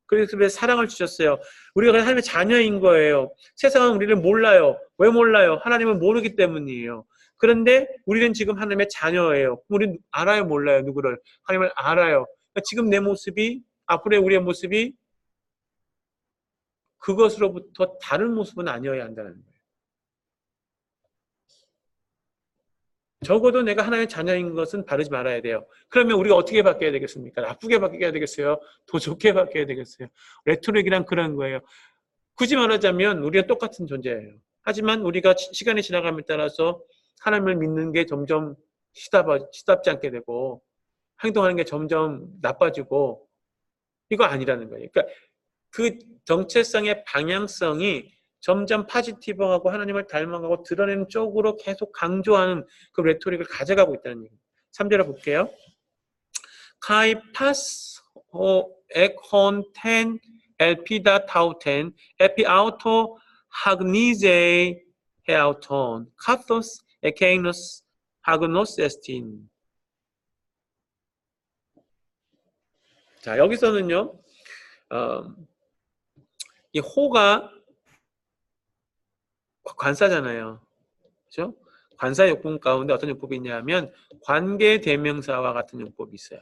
그래서 왜 사랑을 주셨어요. 우리가 그냥 하나님의 자녀인 거예요. 세상은 우리를 몰라요. 왜 몰라요? 하나님은 모르기 때문이에요. 그런데 우리는 지금 하나님의 자녀예요. 우리는 알아요, 몰라요? 누구를? 하나님을 알아요. 그러니까 지금 내 모습이 앞으로의 우리의 모습이 그것으로부터 다른 모습은 아니어야 한다는 거예요. 적어도 내가 하나님의 자녀인 것은 바르지 말아야 돼요. 그러면 우리가 어떻게 바뀌어야 되겠습니까? 나쁘게 바뀌어야 되겠어요? 더 좋게 바뀌어야 되겠어요? 레토릭이란 그런 거예요. 굳이 말하자면 우리가 똑같은 존재예요. 하지만 우리가 시간이 지나감에 따라서 하나님을 믿는 게 점점 시답지 않게 되고 행동하는 게 점점 나빠지고 이거 아니라는 거예요. 그러니까 그 정체성의 방향성이 점점 파지티브하고 하나님을 닮아가고 드러내는 쪽으로 계속 강조하는 그 레토릭을 가져가고 있다는 얘기입니다. 3절을 볼게요. Kai pas ho ek hon ten elpida tauten epi auto hagnize heauton kathos ekenos hagnos estin. 자, 여기서는요. 이 호가 관사잖아요. 그렇죠? 관사 용법 가운데 어떤 용법이 있냐면 관계 대명사와 같은 용법이 있어요.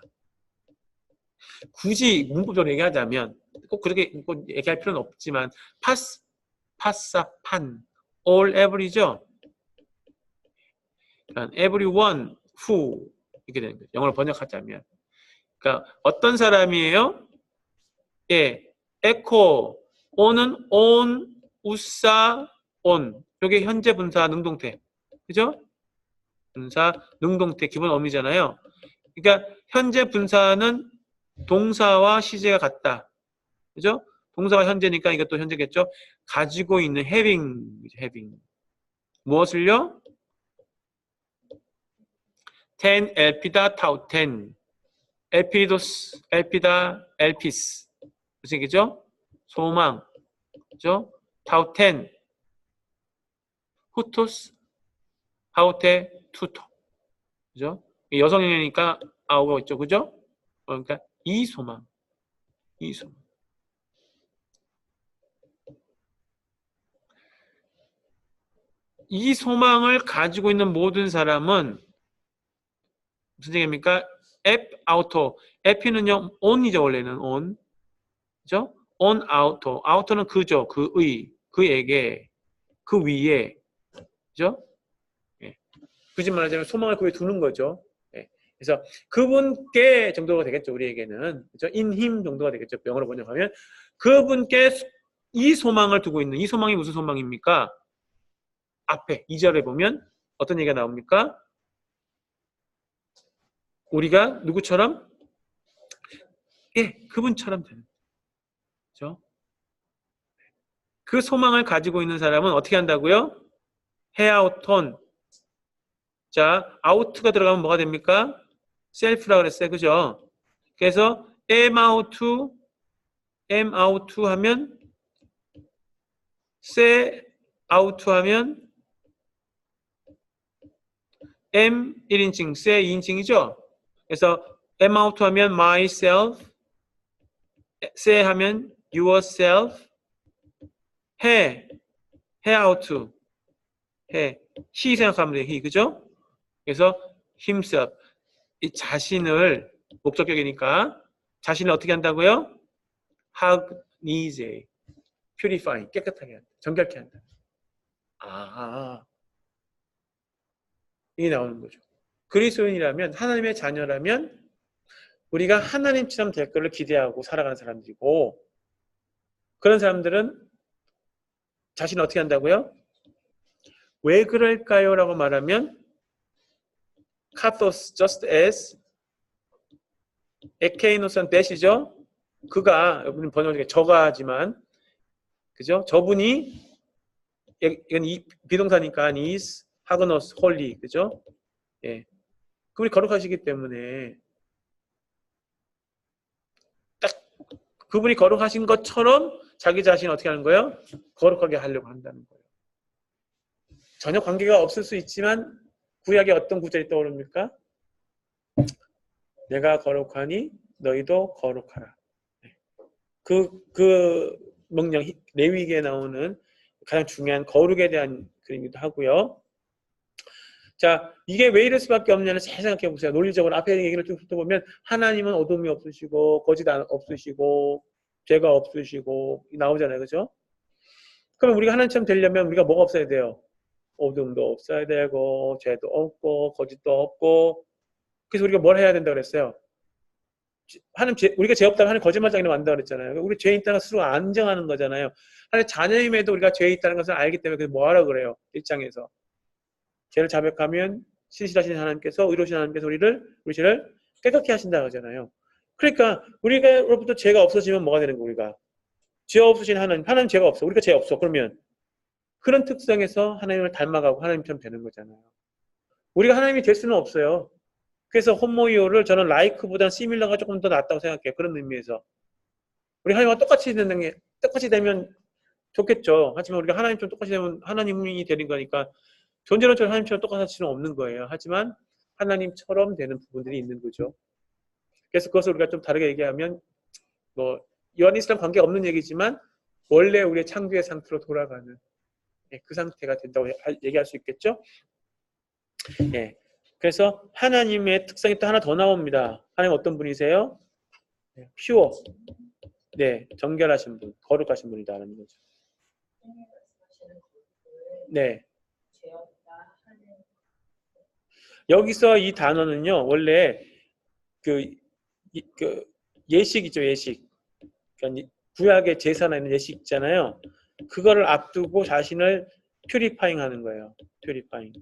굳이 문법적으로 얘기하자면 꼭 그렇게 얘기할 필요는 없지만 파사, 판, all, every죠. 그러니까 everyone, who 이렇게 되는 거예요. 영어로 번역하자면. 그러니까 어떤 사람이에요? 예, 에코, on은 on, 우사, on. 이게 현재 분사 능동태. 그죠? 분사 능동태 기본 어미잖아요. 그러니까 현재 분사는 동사와 시제가 같다. 그죠? 동사가 현재니까 이것도 현재겠죠? 가지고 있는 having. 무엇을요? ten elpida tauten. 엘피도스, 엘피다, 엘피스. 무슨 얘기죠? 소망. 그죠? 타우텐, 후토스, 하우테, 투토. 그죠? 여성이니까 아우가 있죠. 그죠? 그러니까 이 소망. 이 소망을 가지고 있는 모든 사람은 무슨 얘기입니까? 앱, 아우토. 에피는요, on이죠, 원래는 on. 그죠? on, 아우토. 아우토는 그죠, 그에게, 그 위에. 그죠? 예. 굳이 말하자면 소망을 그 위에 두는 거죠. 예. 그래서 그분께 정도가 되겠죠, 우리에게는. 그죠? in him 정도가 되겠죠, 영어로 번역하면. 그분께 이 소망을 두고 있는, 이 소망이 무슨 소망입니까? 앞에 2절에 보면 어떤 얘기가 나옵니까? 우리가 누구처럼? 예, 그분처럼 되는 거죠. 그 소망을 가지고 있는 사람은 어떻게 한다고요? 해아우톤. 자, 아우트가 들어가면 뭐가 됩니까? 셀프라 그랬어요. 그죠? 그래서 am out 하면 say out 하면 am 1인칭, say 2인칭이죠? 그래서 am out 하면 myself, say 하면 yourself, 해 out, 해 he 생각하면 돼요. he, 그죠? 그래서 himself, 이 자신을 목적격이니까 자신을 어떻게 한다고요? 하그니제, purifying, 깨끗하게 한다, 정결케 한다. 이게 나오는 거죠. 그리스도인이라면, 하나님의 자녀라면 우리가 하나님처럼 될 것을 기대하고 살아가는 사람들이고, 그런 사람들은 자신을 어떻게 한다고요? 왜 그럴까요? 라고 말하면 카토스 just as 에케이노선 대시죠. 그가, 여러분 번역 중에 저가지만, 그죠? 저분이, 이건 비동사니까 is 하그노스 홀리, 그죠? 예, 그분이 거룩하시기 때문에 딱 그분이 거룩하신 것처럼 자기 자신을 어떻게 하는 거예요? 거룩하게 하려고 한다는 거예요. 전혀 관계가 없을 수 있지만 구약의 어떤 구절이 떠오릅니까? 내가 거룩하니 너희도 거룩하라. 그 명령, 레위기에 나오는 가장 중요한 거룩에 대한 글이기도 하고요. 자, 이게 왜 이럴 수밖에 없냐는 잘 생각해 보세요. 논리적으로 앞에 얘기를 쭉 듣보면 하나님은 어둠이 없으시고 거짓 없으시고 죄가 없으시고 나오잖아요. 그죠? 그럼 우리가 하나님처럼 되려면 우리가 뭐가 없어야 돼요? 어둠도 없어야 되고 죄도 없고 거짓도 없고. 그래서 우리가 뭘 해야 된다고 그랬어요? 우리가 죄 없다면 하나님 거짓말장애를 만든다 그랬잖아요. 우리 죄 있다는 것을 스스로 안정하는 거잖아요. 하나님 자녀임에도 우리가 죄 있다는 것을 알기 때문에 뭐 하라고 그래요? 1장에서. 죄를 자백하면 신실하신 하나님께서, 의로우신 하나님께서 우리 죄를 깨끗게 하신다고 하잖아요. 그러니까 우리가로부터 죄가 없어지면 뭐가 되는 거예요? 우리가 죄 없으신 하나님 죄가 없어. 우리가 죄 없어. 그러면 그런 특성에서 하나님을 닮아가고 하나님처럼 되는 거잖아요. 우리가 하나님이 될 수는 없어요. 그래서 호모이오를 저는 라이크보다는 시밀러가 조금 더 낫다고 생각해요. 그런 의미에서 우리 하나님과 똑같이 되면 좋겠죠. 하지만 우리가 하나님처럼 똑같이 되면 하나님이 되는 거니까 존재론적으로 하나님처럼 똑같을 수는 없는 거예요. 하지만 하나님처럼 되는 부분들이 있는 거죠. 그래서 그것을 우리가 좀 다르게 얘기하면 이완이스랑 관계가 없는 얘기지만 원래 우리의 창조의 상태로 돌아가는 그 상태가 된다고 얘기할 수 있겠죠. 예. 그래서 하나님의 특성이 또 하나 더 나옵니다. 하나님 어떤 분이세요? 퓨어. 네, 정결하신 분, 거룩하신 분이다라는 거죠. 네. 여기서 이 단어는요, 원래 그 예식이죠, 예식. 그러니까 구약의 제사나 있는 예식 있잖아요. 그거를 앞두고 자신을 퓨리파잉 하는 거예요. 퓨리파잉.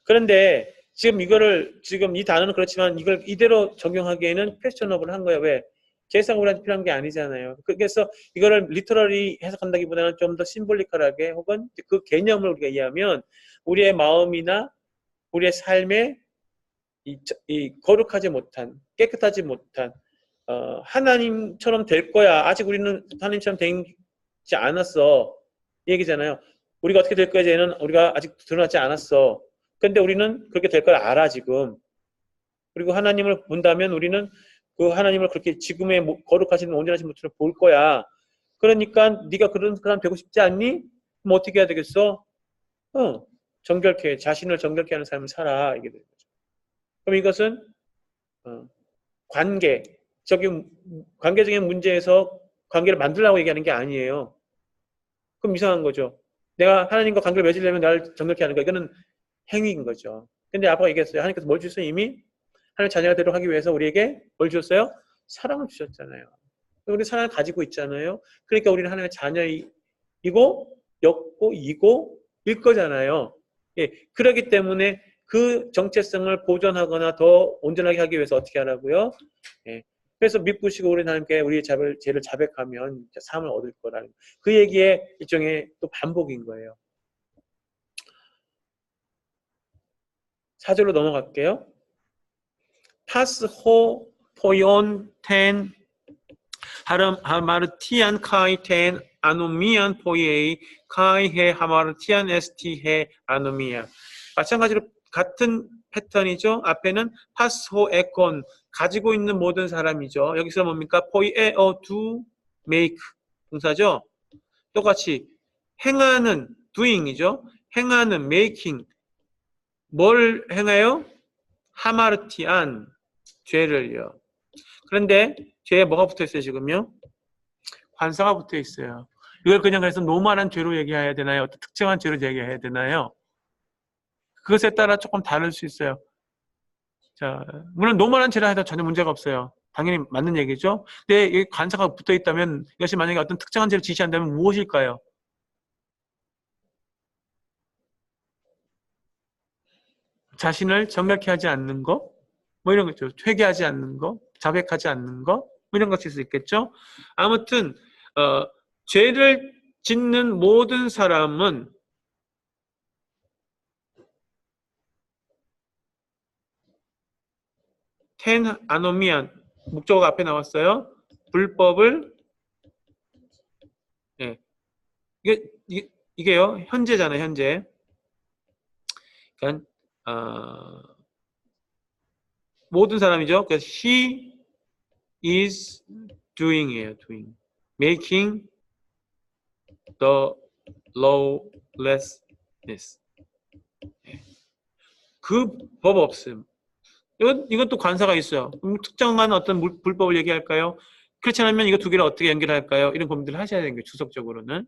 그런데 지금 이 단어는 그렇지만 이걸 이대로 적용하기에는 퀘스천너블한 거예요. 왜? 제사가 우리한테 필요한 게 아니잖아요. 그래서 이거를 리터럴리 해석한다기보다는 좀 더 심볼리컬하게 혹은 그 개념을 우리가 이해하면 우리의 마음이나 우리의 삶에 이 거룩하지 못한, 깨끗하지 못한 하나님처럼 될 거야. 아직 우리는 하나님처럼 되지 않았어. 이 얘기잖아요. 우리가 어떻게 될 거야? 쟤는 우리가 아직 드러나지 않았어. 근데 우리는 그렇게 될 걸 알아 지금. 그리고 하나님을 본다면 우리는 그 하나님을 그렇게 지금의 거룩하신 온전하신 분처럼 볼 거야. 그러니까 네가 그런 사람 되고 싶지 않니? 그럼 어떻게 해야 되겠어? 정결케, 자신을 정결케 하는 삶을 살아. 이게 되는 거죠. 그럼 이것은 관계적인 문제에서 관계를 만들라고 얘기하는 게 아니에요. 그럼 이상한 거죠. 내가 하나님과 관계를 맺으려면 나를 정결케 하는 거, 이거는 행위인 거죠. 근데 아빠가 얘기했어요. 하나님께서 뭘 주셨어요? 이미 하나님 자녀가 되도록 하기 위해서 우리에게 뭘 주셨어요? 사랑을 주셨잖아요. 우리 사랑을 가지고 있잖아요. 그러니까 우리는 하나님의 자녀이고 였고 이고 일 거잖아요. 예, 그렇기 때문에 그 정체성을 보존하거나 더 온전하게 하기 위해서 어떻게 하라고요? 예. 그래서 믿으시고 우리 하나님께 우리의 죄를 자백하면 사함을 얻을 거라는 그 얘기의 일종의 또 반복인 거예요. 4절로 넘어갈게요. 파스 호 포yon ten 하마르티안 카이 텐 아노미안 포이에이 카이헤 하마르티안 에스티헤 아노미아. 마찬가지로 같은 패턴이죠. 앞에는 파스호 에콘 가지고 있는 모든 사람이죠. 여기서 뭡니까? 포이에어 두 메이크 동사죠. 똑같이 행하는 doing이죠. 행하는 making 뭘 행해요? 하마르티안 죄를요. 그런데 죄에 뭐가 붙어 있어요 지금요? 관사가 붙어 있어요. 이걸 그냥 그래서 노멀한 죄로 얘기해야 되나요? 어떤 특정한 죄로 얘기해야 되나요? 그것에 따라 조금 다를 수 있어요. 자, 물론 노멀한 죄라 해도 전혀 문제가 없어요. 당연히 맞는 얘기죠. 근데 이 관사가 붙어 있다면 이것이 만약에 어떤 특정한 죄를 지시한다면 무엇일까요? 자신을 정결케 하지 않는 거, 뭐 이런 거죠. 회개하지 않는 거, 자백하지 않는 거, 뭐 이런 것일 수 있겠죠. 아무튼 죄를 짓는 모든 사람은 텐 아노미안 목적어가 앞에 나왔어요. 불법을 예. 이게요 현재잖아요. 현재. 그러니까 모든 사람이죠. 그래서 he is doing이에요. doing. making the lawlessness. 그 법 없음. 이건 또 관사가 있어요. 특정한 어떤 불법을 얘기할까요? 그렇지 않으면 이거 두 개를 어떻게 연결할까요? 이런 고민들을 하셔야 되는 거예요. 주석적으로는.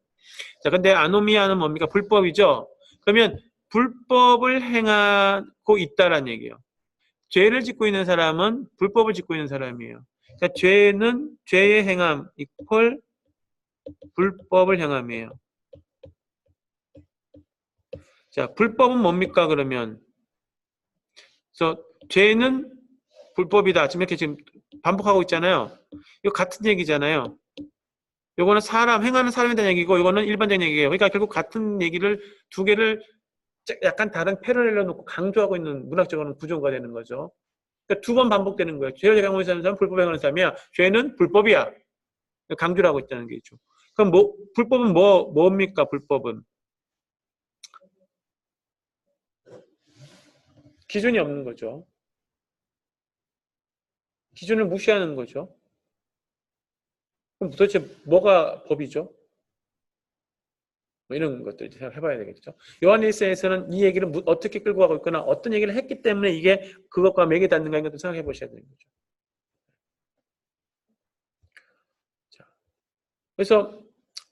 자, 근데 아노미아는 뭡니까? 불법이죠. 그러면 불법을 행하고 있다라는 얘기예요. 죄를 짓고 있는 사람은 불법을 짓고 있는 사람이에요. 그러니까 죄는 죄의 행함 이퀄 불법을 행함이에요. 자, 불법은 뭡니까? 그러면 그래서 죄는 불법이다. 지금 이렇게 지금 반복하고 있잖아요. 이거 같은 얘기잖아요. 요거는 행하는 사람에 대한 얘기고, 이거는 일반적인 얘기예요. 그러니까 결국 같은 얘기를 두 개를 약간 다른 패러렐로 놓고 강조하고 있는 문학적으로는 구조가 되는 거죠. 그러니까 두 번 반복되는 거예요. 죄를 행하고 있는 사람은 불법 행하는 사람이야. 죄는 불법이야. 강조를 하고 있다는 게 있죠. 그럼 불법은 뭡니까? 불법은 기준이 없는 거죠. 기준을 무시하는 거죠. 그럼 도대체 뭐가 법이죠? 뭐 이런 것들 생각해봐야 되겠죠. 요한일서에서는 이 얘기를 어떻게 끌고 가고 있거나 어떤 얘기를 했기 때문에 이게 그것과 맥이 닿는가 이런 것도 생각해 보셔야 되는 거죠. 자, 그래서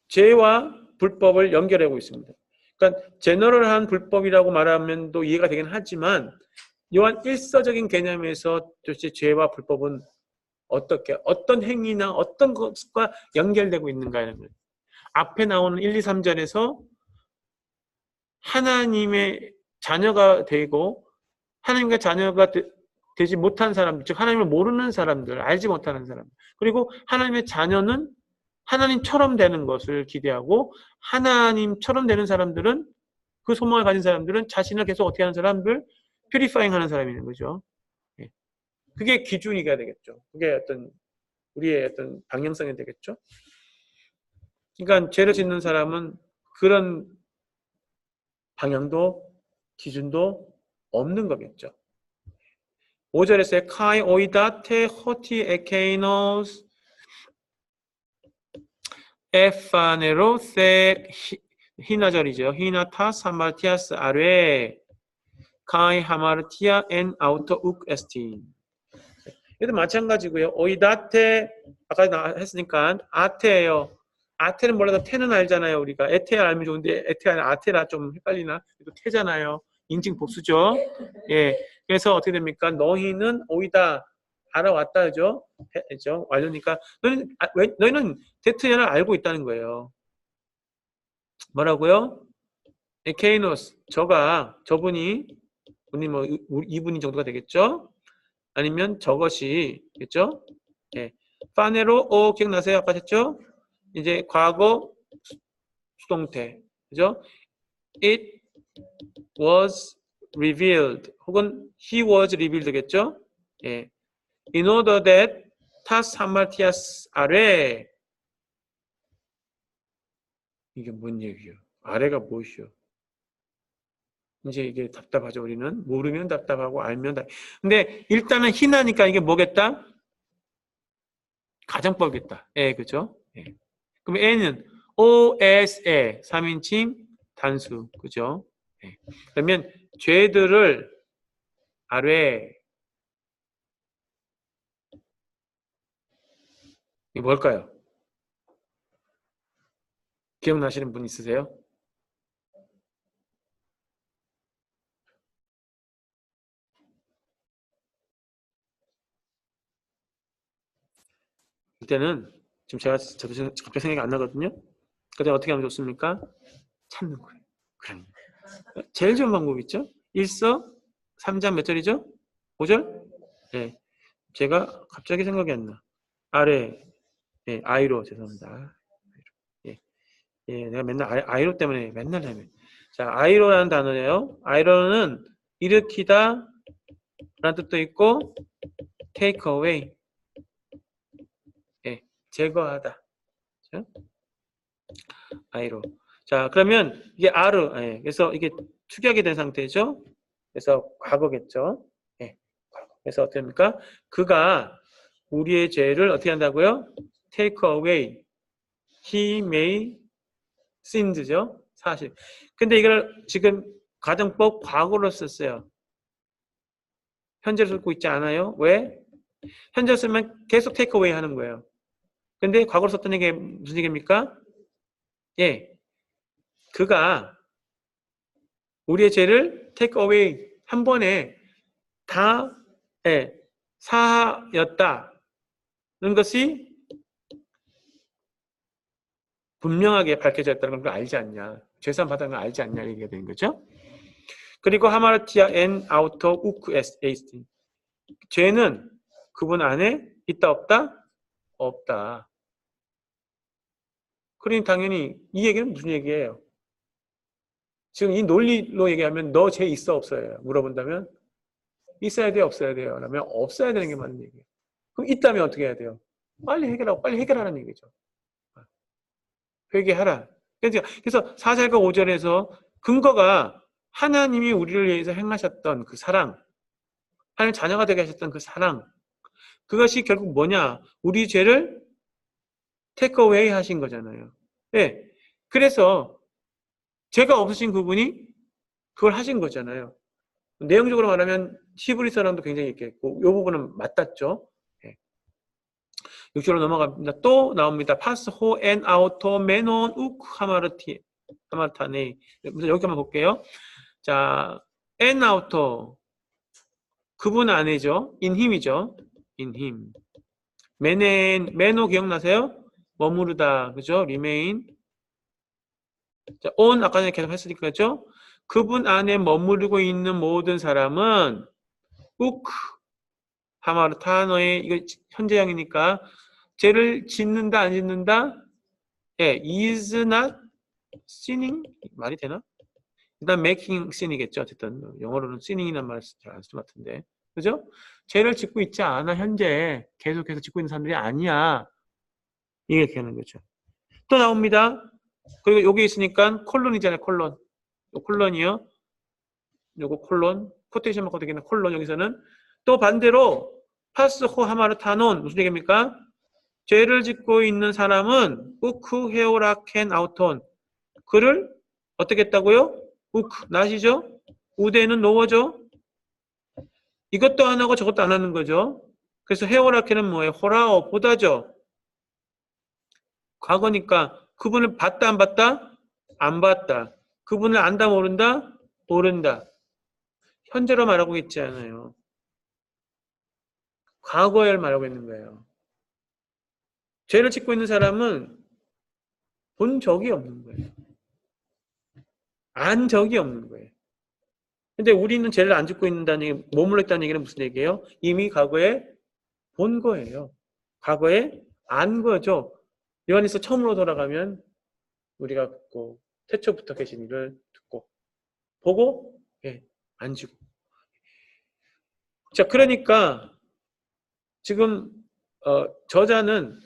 죄와 불법을 연결하고 있습니다. 그러니까 제너럴한 불법이라고 말하면 또 이해가 되긴 하지만 요한 일서적인 개념에서 도대체 죄와 불법은 어떻게 어떤 행위나 어떤 것과 연결되고 있는가 하는 거예요. 앞에 나오는 1, 2, 3절에서 하나님의 자녀가 되고 하나님과 자녀가 되지 못한 사람들, 즉 하나님을 모르는 사람들, 알지 못하는 사람들, 그리고 하나님의 자녀는 하나님처럼 되는 것을 기대하고 하나님처럼 되는 사람들은 그 소망을 가진 사람들은 자신을 계속 어떻게 하는 사람들? 퓨리파잉 하는 사람이는 거죠. 그게 기준이가 되겠죠. 그게 어떤 우리의 어떤 방향성이 되겠죠. 그러니까 죄를 짓는 사람은 그런 방향도 기준도 없는 거겠죠. 5절에서 카이 오이다테 호티 에케이노스 에파네로 세 히나절이죠. 히나타 사마티아스 아레 카이 하마르티아 엔 아우터 욱 에스틴. 얘도 마찬가지고요. 오이다테 아까 했으니까 아테예요. 아테는 몰라도 테는 알잖아요. 우리가 에테야 알면 좋은데 에테야 아테라 좀 헷갈리나? 그래도 테잖아요. 인칭 복수죠. 예. 그래서 어떻게 됩니까? 너희는 오이다 알아왔다 그죠? 그죠? 완료니까 너희는 데트야를 알고 있다는 거예요. 뭐라고요? 에케이노스 저분이 분이 뭐 2분위 정도가 되겠죠? 아니면 저것이겠죠? 예. 파네로 기억나세요? 아까 했죠? 이제 과거 수동태. 그죠? It was revealed 혹은 he was revealed겠죠? 예. In order that tas hamartias 아래 이게 뭔 얘기야? 아래가 무엇이요? 이제 이게 답답하죠. 우리는 모르면 답답하고 알면 근데 일단은 희나니까 이게 뭐겠다? 가정법이겠다. 예, 그죠? 예. 그럼 N은 OS에 3인칭 단수, 그죠? 예. 그러면 죄들을 아래 이게 뭘까요? 기억나시는 분 있으세요? 이때는 지금 저도 갑자기 생각이 안 나거든요. 그때 어떻게 하면 좋습니까? 찾는 거예요. 그럼 제일 좋은 방법 있죠? 1서 3장 몇 절이죠? 5절? 예. 제가 갑자기 생각이 안 나. 아래, 예, 아이로 죄송합니다. 예, 예, 내가 맨날 아이로 때문에 맨날 헤매. 자, 아이로라는 단어예요. 아이로는 일으키다 라는 뜻도 있고 take away, 예, 제거하다. 그렇죠? 아이로. 자, 그러면 이게 아르, 예, 그래서 이게 축약이 된 상태죠. 그래서 과거겠죠. 예, 그래서 어떻게 합니까? 그가 우리의 죄를 어떻게 한다고요? take away. He may sins죠. 사실. 근데 이걸 지금 가정법 과거로 썼어요. 현재로 쓰고 있지 않아요? 왜? 현재 쓰면 계속 take away 하는 거예요. 근데 과거로 썼던 얘기 무슨 얘기입니까? 예. 그가 우리의 죄를 take away 한 번에 다, 예, 사하였다는 것이 분명하게 밝혀졌다는 걸 알지 않냐. 죄산 받은 걸 알지 않냐 얘기가 되는 거죠. 그리고 하마르티아 엔 아우터 우크 에이스틴. 죄는 그분 안에 있다 없다? 없다. 그러니 당연히 이 얘기는 무슨 얘기예요? 지금 이 논리로 얘기하면 너 죄 있어 없어요? 물어본다면 있어야 돼요 없어야 돼요? 라면 없어야 되는 게 맞는 얘기예요. 그럼 있다면 어떻게 해야 돼요? 빨리 해결하고 빨리 해결하라는 얘기죠. 회개하라. 그래서 4절과 5절에서 근거가 하나님이 우리를 위해서 행하셨던 그 사랑, 하나님 자녀가 되게 하셨던 그 사랑, 그것이 결국 뭐냐? 우리 죄를 테이크어웨이 하신 거잖아요. 네. 그래서 죄가 없으신 그분이 그걸 하신 거잖아요. 내용적으로 말하면 히브리서랑도 굉장히 있겠고 이 부분은 맞닿죠. 네. 6절로 넘어갑니다. 또 나옵니다. 파스 호엔 아우토 메논 우크 하마르타네. 여기 한번 볼게요. 자, 엔 아우토 그분 안에죠. 인 힘이죠. 인 힘. 메노 기억나세요? 머무르다. 그죠? remain. 자, on 아까 전에 계속 했으니까 그죠? 그분 안에 머무르고 있는 모든 사람은 우크 하마르타노의 이거 현재형이니까 죄를 짓는다 안 짓는다? 예, is not sinning 말이 되나? 일단 making sin이겠죠. 어쨌든 영어로는 sinning이란 말을 잘 안 쓰는 것 같은데, 그죠? 죄를 짓고 있지 않아 현재 계속해서 짓고 있는 사람들이 아니야. 이렇게 하는 거죠. 또 나옵니다. 그리고 여기 있으니까 콜론이잖아요. 콜론. 요 콜론이요. 요거 콜론. 코테이션 마커 되겠는 콜론 여기서는 또 반대로 파스호 하마르타논 무슨 얘기입니까? 죄를 짓고 있는 사람은 우크 헤오라켄 아우톤 그를 어떻게 했다고요? 우크 나시죠? 우대는 노어죠? 이것도 안 하고 저것도 안 하는 거죠. 그래서 헤오라켄은 뭐예요? 호라오 보다죠. 과거니까 그분을 봤다 안 봤다? 안 봤다. 그분을 안다 모른다? 모른다. 현재로 말하고 있지 않아요. 과거에 말하고 있는 거예요. 죄를 짓고 있는 사람은 본 적이 없는 거예요. 안 적이 없는 거예요. 근데 우리는 죄를 안 짓고 있다는 얘기, 머물러 있다는 얘기는 무슨 얘기예요? 이미 과거에 본 거예요. 과거에 안 거죠. 요한에서 처음으로 돌아가면 우리가 듣고 태초부터 계신 이를 듣고 보고 예, 안 지고. 자, 그러니까 지금 저자는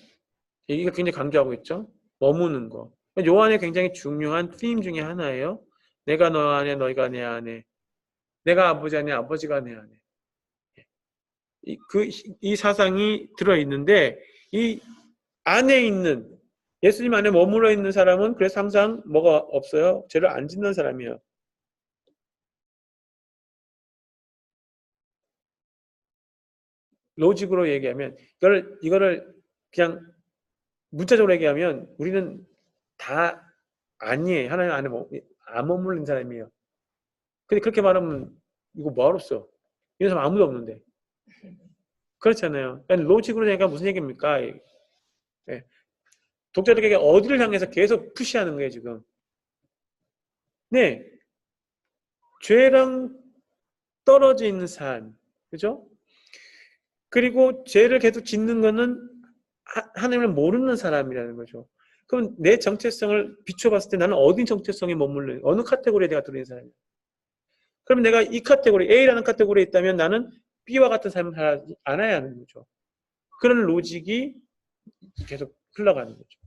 이게 굉장히 강조하고 있죠. 머무는 거. 요한의 굉장히 중요한 팀 중에 하나예요. 내가 너 안에, 너희가 내 안에. 내가 아버지 안에, 아버지가 내 안에. 이 사상이 들어있는데, 이 안에 있는, 예수님 안에 머물러 있는 사람은 그래서 항상 뭐가 없어요? 죄를 안 짓는 사람이에요. 로직으로 얘기하면, 이거를 그냥 문자적으로 얘기하면, 우리는 다 아니에요. 하나님 안에 안 머물는 사람이에요. 근데 그렇게 말하면 이거 뭐하러 써? 이런 사람 아무도 없는데. 그렇잖아요. 로직으로 얘기하면 무슨 얘기입니까? 예. 독자들에게 어디를 향해서 계속 푸시하는 거예요, 지금. 네. 죄랑 떨어져 있는 삶. 그죠? 그리고 죄를 계속 짓는 거는 하나님을 모르는 사람이라는 거죠. 그럼 내 정체성을 비춰봤을 때 나는 어디 정체성에 머물러, 어느 카테고리에 내가 들어있는 사람이야? 그럼 내가 이 카테고리, A라는 카테고리에 있다면 나는 B와 같은 삶을 살지 않아야 하는 거죠. 그런 로직이 계속 흘러가는 거죠.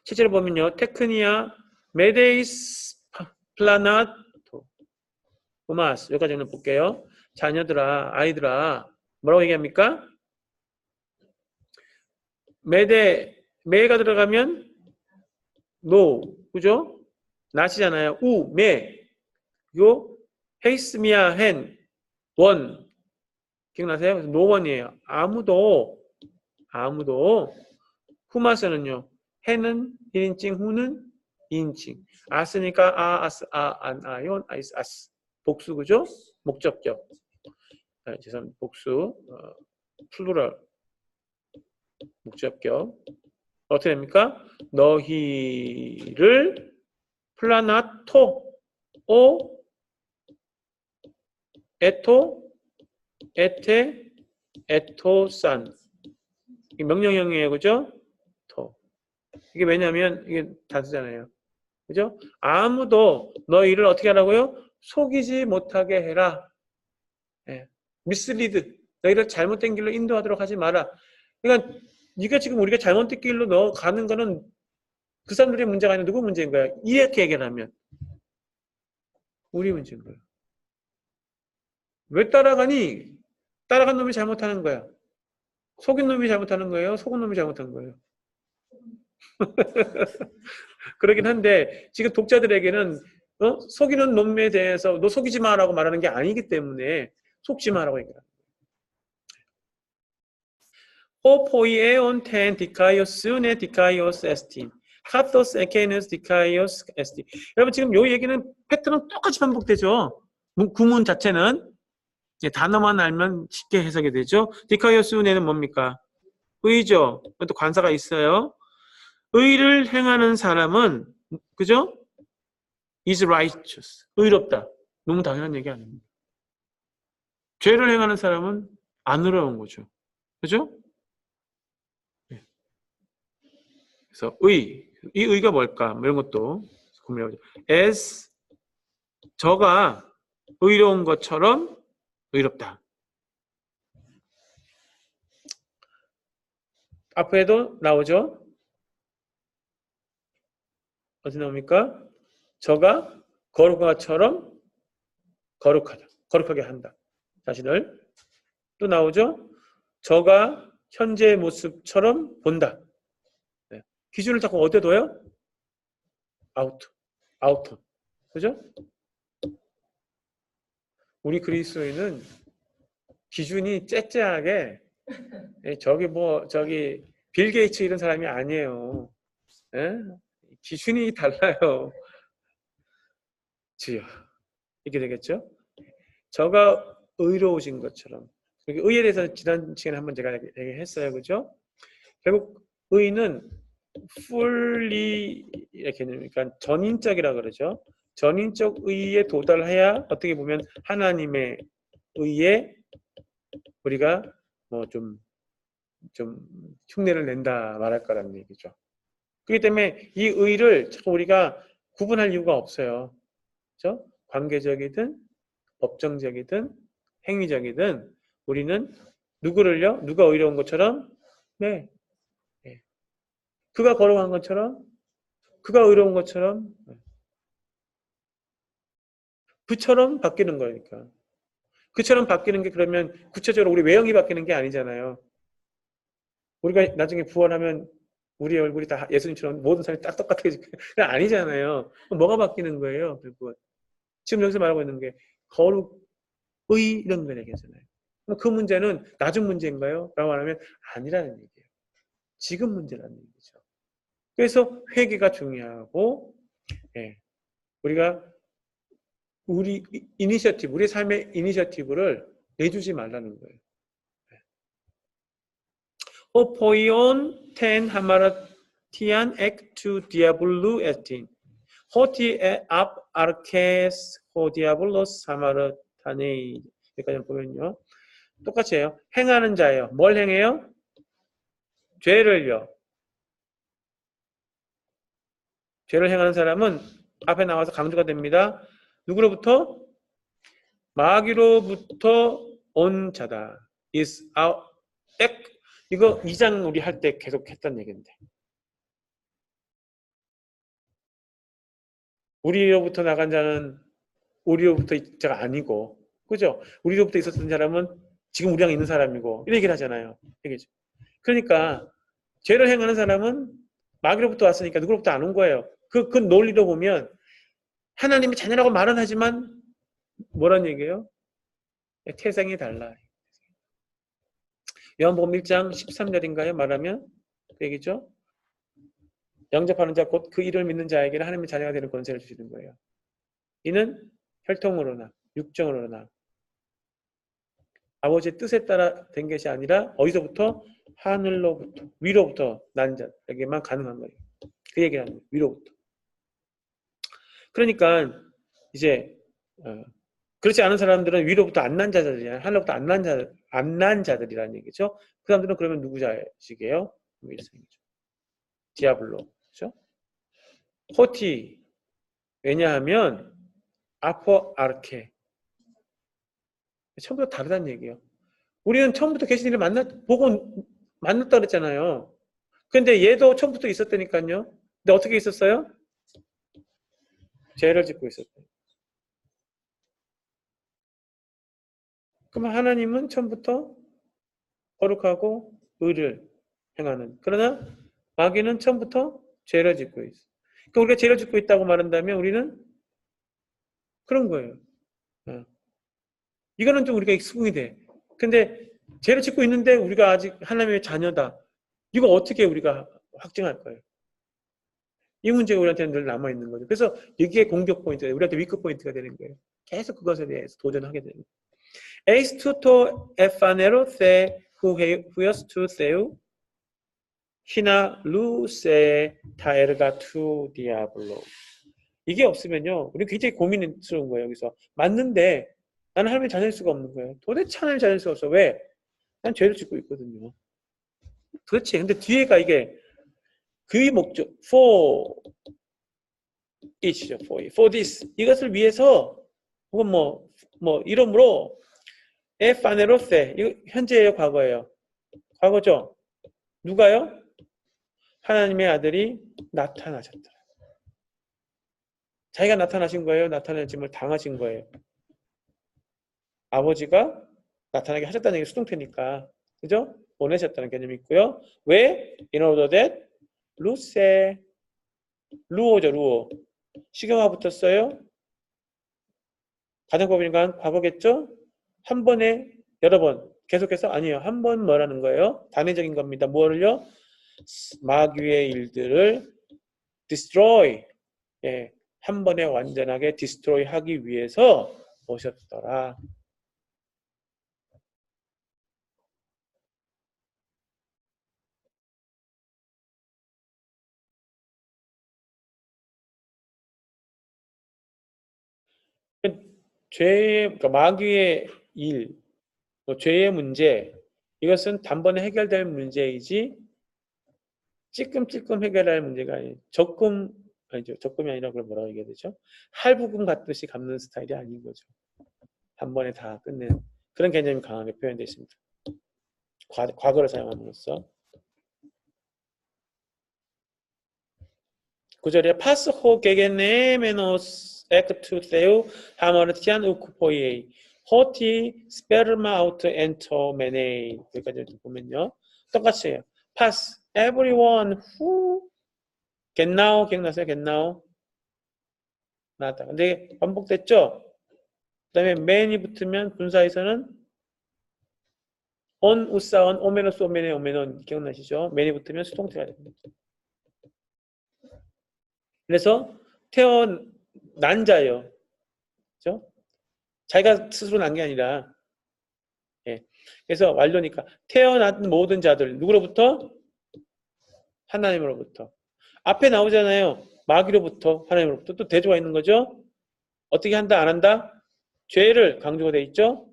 실제로 보면요. 테크니아 메데이스 플라나토 오마스 여기까지는 볼게요. 자녀들아, 아이들아 뭐라고 얘기합니까? 메가 들어가면 노, 그죠? 낫이잖아요. 메. 요 헤이스미아 헨, 원. 기억나세요? 노원이에요. 아무도 후마스는요. 해는 1인칭, 후는 2인칭. 아스니까 아스, 안, 아연, 아이스, 아스. 복수, 그죠? 목적격. 죄송합니다. 복수. 플루럴. 목적격. 어떻게 됩니까? 너희를 플라나토, 오, 에토, 에테, 에토산. 이 명령형이에요. 그죠? 이게 왜냐면 이게 단수잖아요. 그죠? 아무도 너희를 어떻게 하라고요? 속이지 못하게 해라. 예. 미스리드. 너희를 잘못된 길로 인도하도록 하지 마라. 그러니까 네가 지금 우리가 잘못된 길로 너 가는 거는 그 사람들의 문제가 아니라 누구 문제인 거야? 이렇게 얘기를 하면 우리 문제인 거야. 왜 따라가니? 따라간 놈이 잘못하는 거야. 속인 놈이 잘못하는 거예요? 속은 놈이 잘못한 거예요? 그러긴 한데 지금 독자들에게는 속이는 놈에 대해서 너 속이지 마라고 말하는 게 아니기 때문에 속지 마라고 얘기합니다. 호포이에온 텐 디카이오스 네 디카이오스 에스틴 카토스 에케누스 디카이오스 에스틴. 여러분 지금 요 얘기는 패턴은 똑같이 반복되죠. 구문 자체는 이제 단어만 알면 쉽게 해석이 되죠. 디카이오스 네는 뭡니까? 의죠. 또 관사가 있어요. 의를 행하는 사람은 그죠? is righteous. 의롭다. 너무 당연한 얘기 아닙니다. 죄를 행하는 사람은 안 의로운 거죠. 그죠? 네. 그래서 이 의가 뭘까? 뭐 이런 것도 고민해보죠. as 저가 의로운 것처럼 의롭다. 앞에도 나오죠? 어디 나옵니까? 저가 거룩한 것처럼 거룩하다. 거룩하게 한다. 자신을. 또 나오죠? 저가 현재의 모습처럼 본다. 네. 기준을 자꾸 어디에 둬요? 아우터. 그죠? 우리 그리스도인은 기준이 째째하게 저기 빌 게이츠 이런 사람이 아니에요. 네? 기준이 달라요. 주여. 이렇게 되겠죠? 저가 의로우신 것처럼. 의에 대해서 지난 시간에 한번 제가 얘기했어요. 그죠? 결국 의는 fully 이렇게 그러니까 전인적이라 그러죠. 전인적 의의에 도달해야 어떻게 보면 하나님의 의에 우리가 뭐 좀 흉내를 낸다 말할 거라는 얘기죠. 그렇기 때문에 이 의를 자꾸 우리가 구분할 이유가 없어요. 그렇죠? 관계적이든 법정적이든 행위적이든 우리는 누구를요? 누가 의로운 것처럼 네. 네. 그가 걸어간 것처럼 그가 의로운 것처럼 그처럼 바뀌는 거니까. 그처럼 바뀌는 게 그러면 구체적으로 우리 외형이 바뀌는 게 아니잖아요. 우리가 나중에 부활하면 우리 얼굴이 다 예수님처럼 모든 사람이 딱 똑같아질 거예요. 아니잖아요. 뭐가 바뀌는 거예요? 결국 지금 여기서 말하고 있는 게 거룩의 이런 걸 얘기하잖아요. 그 문제는 나중 문제인가요? 라고 말하면 아니라는 얘기예요. 지금 문제라는 얘기죠. 그래서 회개가 중요하고 예, 우리가 우리 이니셔티브, 우리 삶의 이니셔티브를 내주지 말라는 거예요. O poion ten hamartian ectu diabolu estin. Hoti ab arches ho diabolos hamartanei. 여기까지 보면요. 똑같이 해요. 행하는 자예요. 뭘 행해요? 죄를요. 죄를 행하는 사람은 앞에 나와서 강조가 됩니다. 누구로부터? 마귀로부터 온 자다. is out. 이거 2장 우리 할 때 계속 했던 얘기인데. 우리로부터 나간 자는 우리로부터 자가 아니고, 그죠? 우리로부터 있었던 사람은 지금 우리랑 있는 사람이고, 이런 얘기를 하잖아요. 얘기죠. 그러니까, 죄를 행하는 사람은 마귀로부터 왔으니까 누구로부터 안 온 거예요. 그 논리로 보면, 하나님이 자녀라고 말은 하지만, 뭐란 얘기예요? 태생이 달라. 요한복음 1장 13절인가요? 말하면, 그 얘기죠? 영접하는 자, 곧 그 이름을 믿는 자에게는 하나님의 자녀가 되는 권세를 주시는 거예요. 이는 혈통으로나, 육정으로나, 아버지의 뜻에 따라 된 것이 아니라 어디서부터? 하늘로부터, 위로부터 난 자에게만 가능한 거예요. 그 얘기를 하는 거예요. 위로부터. 그러니까 이제 그렇지 않은 사람들은 위로부터 안 난 자들이야. 하늘로부터 안 난 자들이라는 얘기죠. 그 사람들은 그러면 누구 자식이에요? 일생이죠. 디아블로. 그렇죠? 호티. 왜냐하면 아포 아르케. 처음부터 다르다는 얘기예요. 우리는 처음부터 계시니를 보고 만났다 그랬잖아요. 근데 얘도 처음부터 있었다니까요. 근데 어떻게 있었어요? 죄를 짓고 있었대요. 그럼 하나님은 처음부터 거룩하고 의를 행하는. 그러나 마귀는 처음부터 죄를 짓고 있어. 그러니까 우리가 죄를 짓고 있다고 말한다면 우리는 그런 거예요. 이거는 좀 우리가 익숙이 돼. 근데 죄를 짓고 있는데 우리가 아직 하나님의 자녀다. 이거 어떻게 우리가 확증할 거예요? 이 문제가 우리한테는 늘 남아있는 거죠. 그래서 여기에 공격 포인트가 우리한테 위크 포인트가 되는 거예요. 계속 그것에 대해서 도전하게 되는 거예요. Eis tuto efanero the huios tu theu hina luce taerga tu diablo. 이게 없으면요. 우리 굉장히 고민스러운 거예요. 여기서 맞는데 나는 하나님의 자녀일 수가 없는 거예요. 도대체 하나님의 자녀일 수가 없어. 왜? 난 죄를 짓고 있거든요. 도대체 근데 뒤에가 이게 그의 목적 for each죠. for this 이것을 위해서 혹은 뭐 이름으로 에파네로세 이거 현재예요, 과거예요. 과거죠. 누가요? 하나님의 아들이 나타나셨더라. 자기가 나타나신 거예요? 나타내짐을 당하신 거예요? 아버지가 나타나게 하셨다는 게 수동태니까. 그죠? 보내셨다는 개념이 있고요. 왜? In order that 루세 루오죠, 루오. 시경화 붙었어요? 가정법인간 과거겠죠? 한 번에 여러 번 계속해서 아니에요. 한 번 뭐라는 거예요? 단회적인 겁니다. 뭐를요? 마귀의 일들을 destroy 한 번에 완전하게 destroy 하기 위해서 오셨더라. 그러니까 마귀의 일, 뭐 죄의 문제, 이것은 단번에 해결될 문제이지 찔끔찔끔 해결할 문제가 아니에요. 아니죠. 적금이 아니라 그걸 뭐라고 얘기해야 되죠? 할부금 갚듯이 갚는 스타일이 아닌 거죠. 단번에 다 끝내는 그런 개념이 강하게 표현되어 있습니다. 과거를 사용함으로써. 9절에 파스호 게게네메노스 액투 세우 하머르티안 우쿠포이에이 호티 스페르마 아우트 엔터 메네이 여기까지 보면요. 똑같이 해요. pass everyone who get now 기억나세요? get now 나왔다. 근데 반복됐죠? 그 다음에 man이 붙으면 분사에서는 on 우사 on 오메노스 오메네 오메논 기억나시죠? man이 붙으면 수동태가 됩니다. 그래서 태어난 자예요. 그렇죠? 자기가 스스로 난 게 아니라 예. 그래서 완료니까 태어난 모든 자들 누구로부터? 하나님으로부터. 앞에 나오잖아요. 마귀로부터 하나님으로부터 또 대조가 있는 거죠. 어떻게 한다 안 한다? 죄를 강조가 돼 있죠.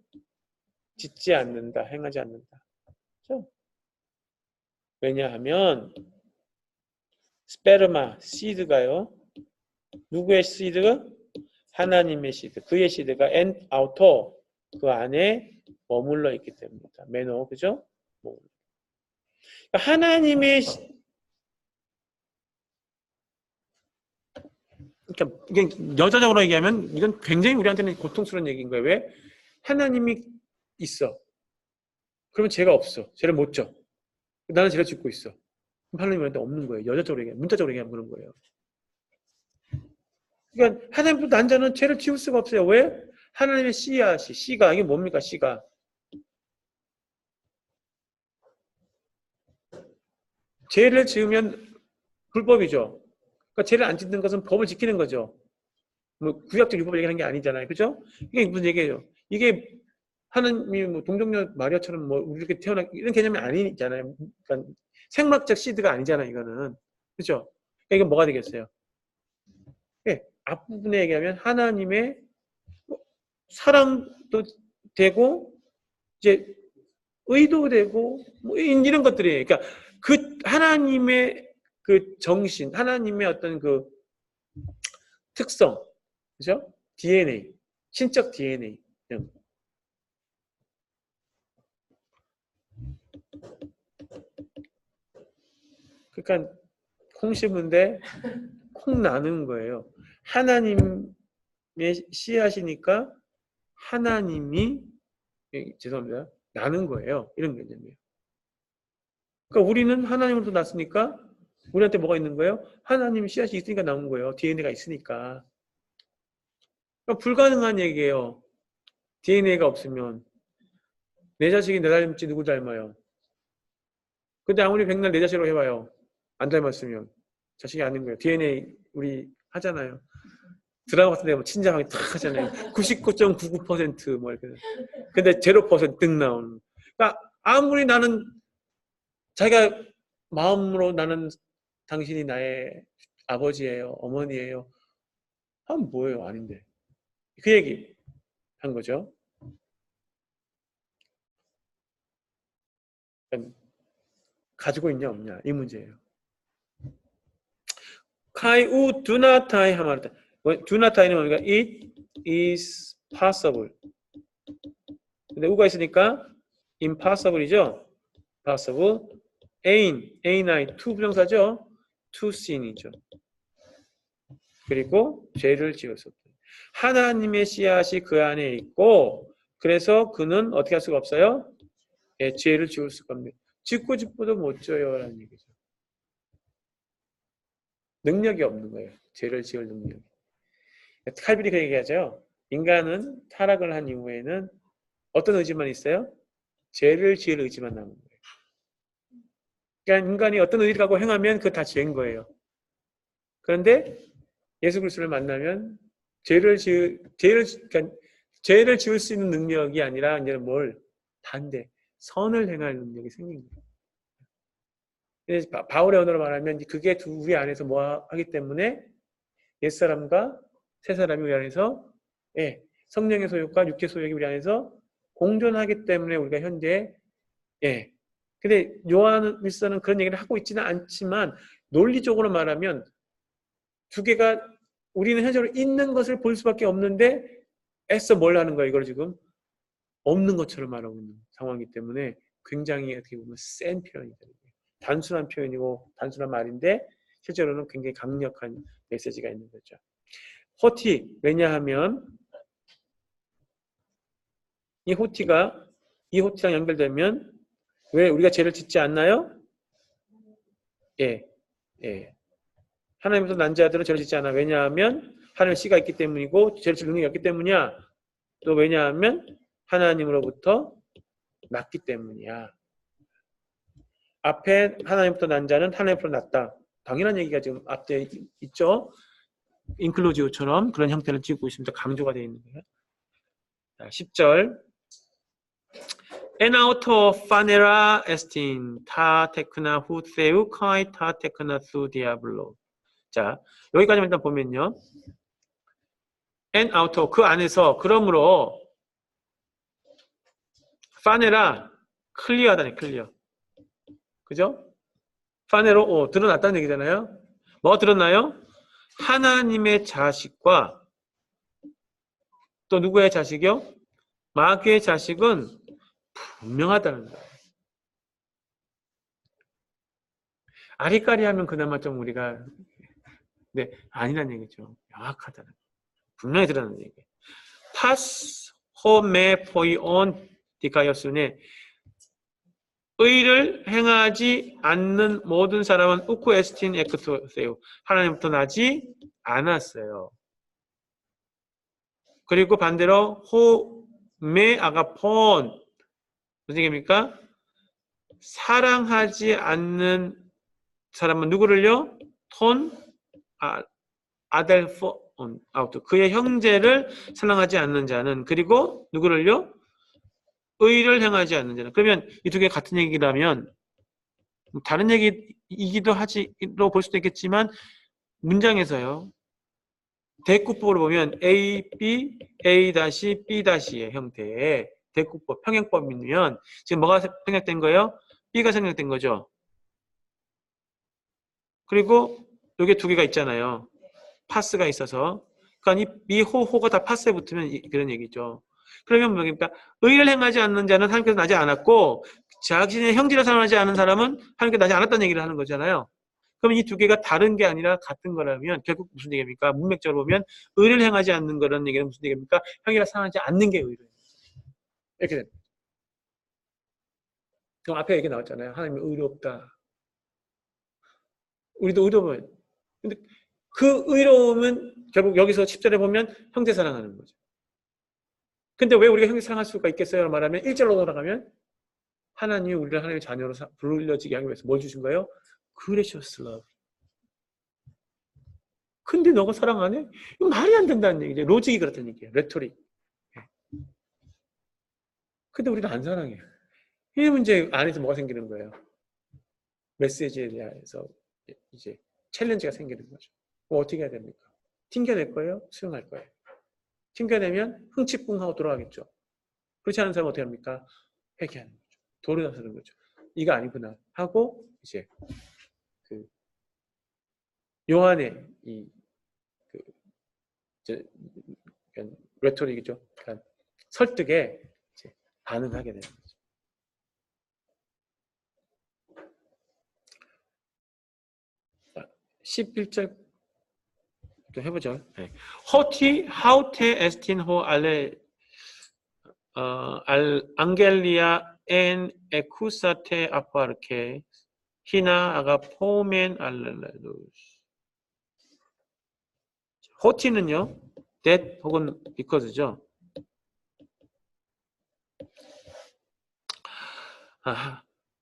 짓지 않는다. 행하지 않는다. 그렇죠? 왜냐하면 스페르마 시드가요. 누구의 시드가? 하나님의 시드. 그의 시드가 엔 아우터 그 안에 머물러 있기 때문이다. 매너 그죠? 하나님의 그러니까 이게 여자적으로 얘기하면 이건 굉장히 우리한테는 고통스러운 얘기인 거예요. 왜? 하나님이 있어. 그러면 죄가 없어. 죄를 못 져. 나는 죄를 짓고 있어. 그럼 하나님한테 없는 거예요. 여자적으로 얘기하면, 문자적으로 얘기하면 그런 거예요. 그러니까 하나님부터 난 자는 죄를 지울 수가 없어요. 왜? 하나님의 씨앗이, 씨가 이게 뭡니까? 씨가 죄를 지으면 불법이죠. 그러니까 죄를 안 짓는 것은 법을 지키는 거죠. 뭐 구약적 율법을 얘기하는 게 아니잖아요. 그죠? 이게 무슨 얘기예요? 이게 하나님이 뭐 동정녀 마리아처럼 뭐 이렇게 태어나 이런 개념이 아니잖아요. 그러니까 생물학적 시드가 아니잖아요. 이거는 그죠? 그러니까 이건 뭐가 되겠어요? 예, 앞부분에 얘기하면 하나님의 사랑도 되고 이제 의도 되고 뭐 이런 것들이에요. 그러니까 그 하나님의 그 정신, 하나님의 어떤 그 특성, 그죠? DNA, 신적 DNA. 그러니까 콩 심은데 콩 나는 거예요. 하나님의 씨앗이니까 하나님이 죄송합니다. 나는 거예요. 이런 개념이에요. 그러니까 우리는 하나님으로부터 났으니까 우리한테 뭐가 있는 거예요? 하나님 씨앗이 있으니까 나온 거예요. DNA가 있으니까. 그러니까 불가능한 얘기예요. DNA가 없으면. 내 자식이 내 닮지 누구 닮아요? 근데 아무리 백날 내 자식으로 해봐요. 안 닮았으면. 자식이 아닌 거예요. DNA 우리 하잖아요. 드라마 같은 데 보면 친절하게 탁 하잖아요. 99.99%뭐 이렇게. 근데 0%뜩 나오는. 그러니까 아무리 나는 자기가 마음으로 나는 당신이 나의 아버지예요. 어머니예요. 하면 뭐예요? 아닌데. 그 얘기 한 거죠. 그러니까 가지고 있냐 없냐 이 문제예요. 카이우 두나타이 하마르다. 두나타이는 뭡니까? It is possible. 근데 우가 있으니까 impossible이죠. possible. ain't, to 부정사죠. to sin이죠. 그리고 죄를 지을 수 없다. 하나님의 씨앗이 그 안에 있고 그래서 그는 어떻게 할 수가 없어요? 예, 죄를 지을 수가 없네요. 짓고 싶어도 못 져요 라는 얘기죠. 능력이 없는 거예요. 죄를 지을 능력이. 칼빈이 그 얘기하죠. 인간은 타락을 한 이후에는 어떤 의지만 있어요? 죄를 지을 의지만 남은 거예요. 그러니까 인간이 어떤 의지를 갖고 행하면 그거 다 죄인 거예요. 그런데 예수 그리스도를 만나면 그러니까 죄를 지을 수 있는 능력이 아니라 이제 뭘 반대 선을 행할 능력이 생긴 거예요. 바울의 언어로 말하면 그게 우리 안에서 뭐 하기 때문에 옛사람과 새사람이 우리 안에서 예, 성령의 소욕과 육체 소욕이 우리 안에서 공존하기 때문에 우리가 현재 근데 요한일서는 그런 얘기를 하고 있지는 않지만 논리적으로 말하면 두 개가 우리는 현재로 있는 것을 볼 수밖에 없는데 애써 뭘 하는 거야 이걸 지금 없는 것처럼 말하고 있는 상황이기 때문에 굉장히 어떻게 보면 센 표현이다. 단순한 표현이고 단순한 말인데 실제로는 굉장히 강력한 메시지가 있는 거죠. 호티 왜냐하면 이 호티랑 연결되면 왜 우리가 죄를 짓지 않나요? 예. 하나님부터 난 자들은 죄를 짓지 않아. 왜냐하면 하나님의 씨가 있기 때문이고 죄를 질 능력이 없기 때문이야. 또 왜냐하면 하나님으로부터 났기 때문이야. 앞에 하나님부터 난 자는 하나님부터 났다. 당연한 얘기가 지금 앞에 있죠. 인클로지오처럼 그런 형태를 띄고 있습니다. 강조가 되어 있는 거예요. 10절 En auto fanera estin ta tecna hu theu kai ta tecna su diablo. 자, 여기까지만 일단 보면요. En auto 그 안에서 그러므로 파네라 클리어하다니 클리어. 그죠? 파네로 드러났다는 얘기잖아요. 뭐 드러나요? 하나님의 자식과 또 누구의 자식이요? 마귀의 자식은 분명하다는 거예요. 아리까리하면 그나마 좀 우리가 아니라는 얘기죠. 명확하다는 거예요. 분명히 드러나는 얘기예요. 파스 호메 포이온 디카이오스네 의를 행하지 않는 모든 사람은 우쿠 에스틴 에크토세요. 하나님부터 나지 않았어요. 그리고 반대로 호메 아가폰 무슨 얘기입니까? 사랑하지 않는 사람은 누구를요? 아델폰 아우트 그의 형제를 사랑하지 않는 자는 그리고 누구를요? 의를 행하지 않는 자는. 그러면 이 두 개 같은 얘기라면 다른 얘기이기도 하지로 볼 수도 있겠지만 문장에서요. 대꾸법으로 보면 A, B, A-B-의 형태의 대꾸법, 평행법이면 지금 뭐가 생략된 거예요? B가 생략된 거죠. 그리고 여기 두 개가 있잖아요. 파스가 있어서. 그러니까 이 호가 다 파스에 붙으면 그런 얘기죠. 그러면 뭐입니까? 의를 행하지 않는 자는 하나님께서 나지 않았고 자신의 형제를 사랑하지 않은 사람은 하나님께서 나지 않았다는 얘기를 하는 거잖아요. 그럼 이 두 개가 다른 게 아니라 같은 거라면 결국 무슨 얘기입니까? 문맥적으로 보면 의를 행하지 않는 거라는 얘기는 무슨 얘기입니까? 형이라 사랑하지 않는 게 의를. 이렇게 됩니다. 그럼 앞에 얘기 나왔잖아요. 하나님은 의롭다. 우리도 의로워요. 근데 그 의로움은 결국 여기서 10절에 보면 형제 사랑하는 거죠. 근데 왜 우리가 형제 사랑할 수가 있겠어요? 말하면 1절로 돌아가면 하나님이 우리를 하나님의 자녀로 불러지게 하기 위해서 뭘 주신 거예요? Gracious love. 근데 너가 사랑 안 해? 이거 말이 안 된다는 얘기죠. 로직이 그렇다는 얘기예요. 레토릭. 근데 우리는 안 사랑해요. 이 문제 안에서 뭐가 생기는 거예요? 메시지에 대해서 이제 챌린지가 생기는 거죠. 그럼 어떻게 해야 됩니까? 튕겨낼 거예요? 수용할 거예요? 튕겨내면 흥칫뿡하고 돌아가겠죠. 그렇지 않은 사람은 어떻게 합니까? 회개하는 거죠. 돌아서는 거죠. 이거 아니구나 하고 이제 그 요한의 레토릭이죠. 그러니까 설득에 이제 반응하게 되는 거죠. 11절 또 해보죠. 호티 하우테 에스틴 호 알레 알 앙겔리아 엔 에쿠사테 아파르케 히나 아가 포멘 알레루스. 호티는요, that 혹은 because죠.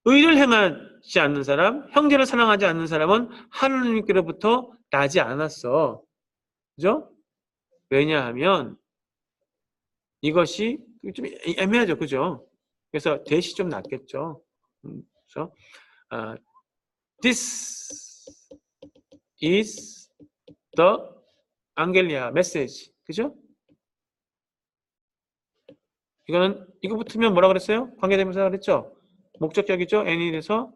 의를 행하지 않는 사람, 형제를 사랑하지 않는 사람은 하나님께로부터 나지 않았어. 그죠? 왜냐하면 이것이 좀 애매하죠. 그죠? 그래서 대시 좀 낫겠죠. 그래서 This is the 앙겔리아 메시지. 그죠? 이거 붙으면 뭐라 그랬어요? 관계대명사가 그랬죠? 목적격이죠? N이 돼서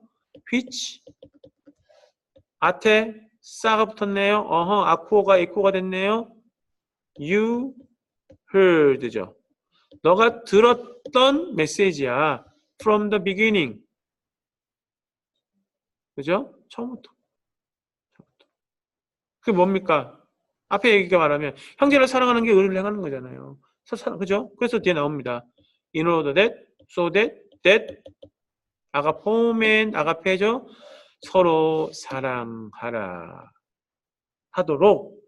which 앞에 싸가 붙었네요. 아쿠어가 에코가 됐네요. You heard죠. 너가 들었던 메시지야. From the beginning. 그죠? 처음부터. 그게 뭡니까? 앞에 얘기가 말하면 형제를 사랑하는 게 의를 행하는 거잖아요. 그죠? 그래서 뒤에 나옵니다. In order that, so that 아가포멘, 아가페죠? 서로 사랑하라. 하도록.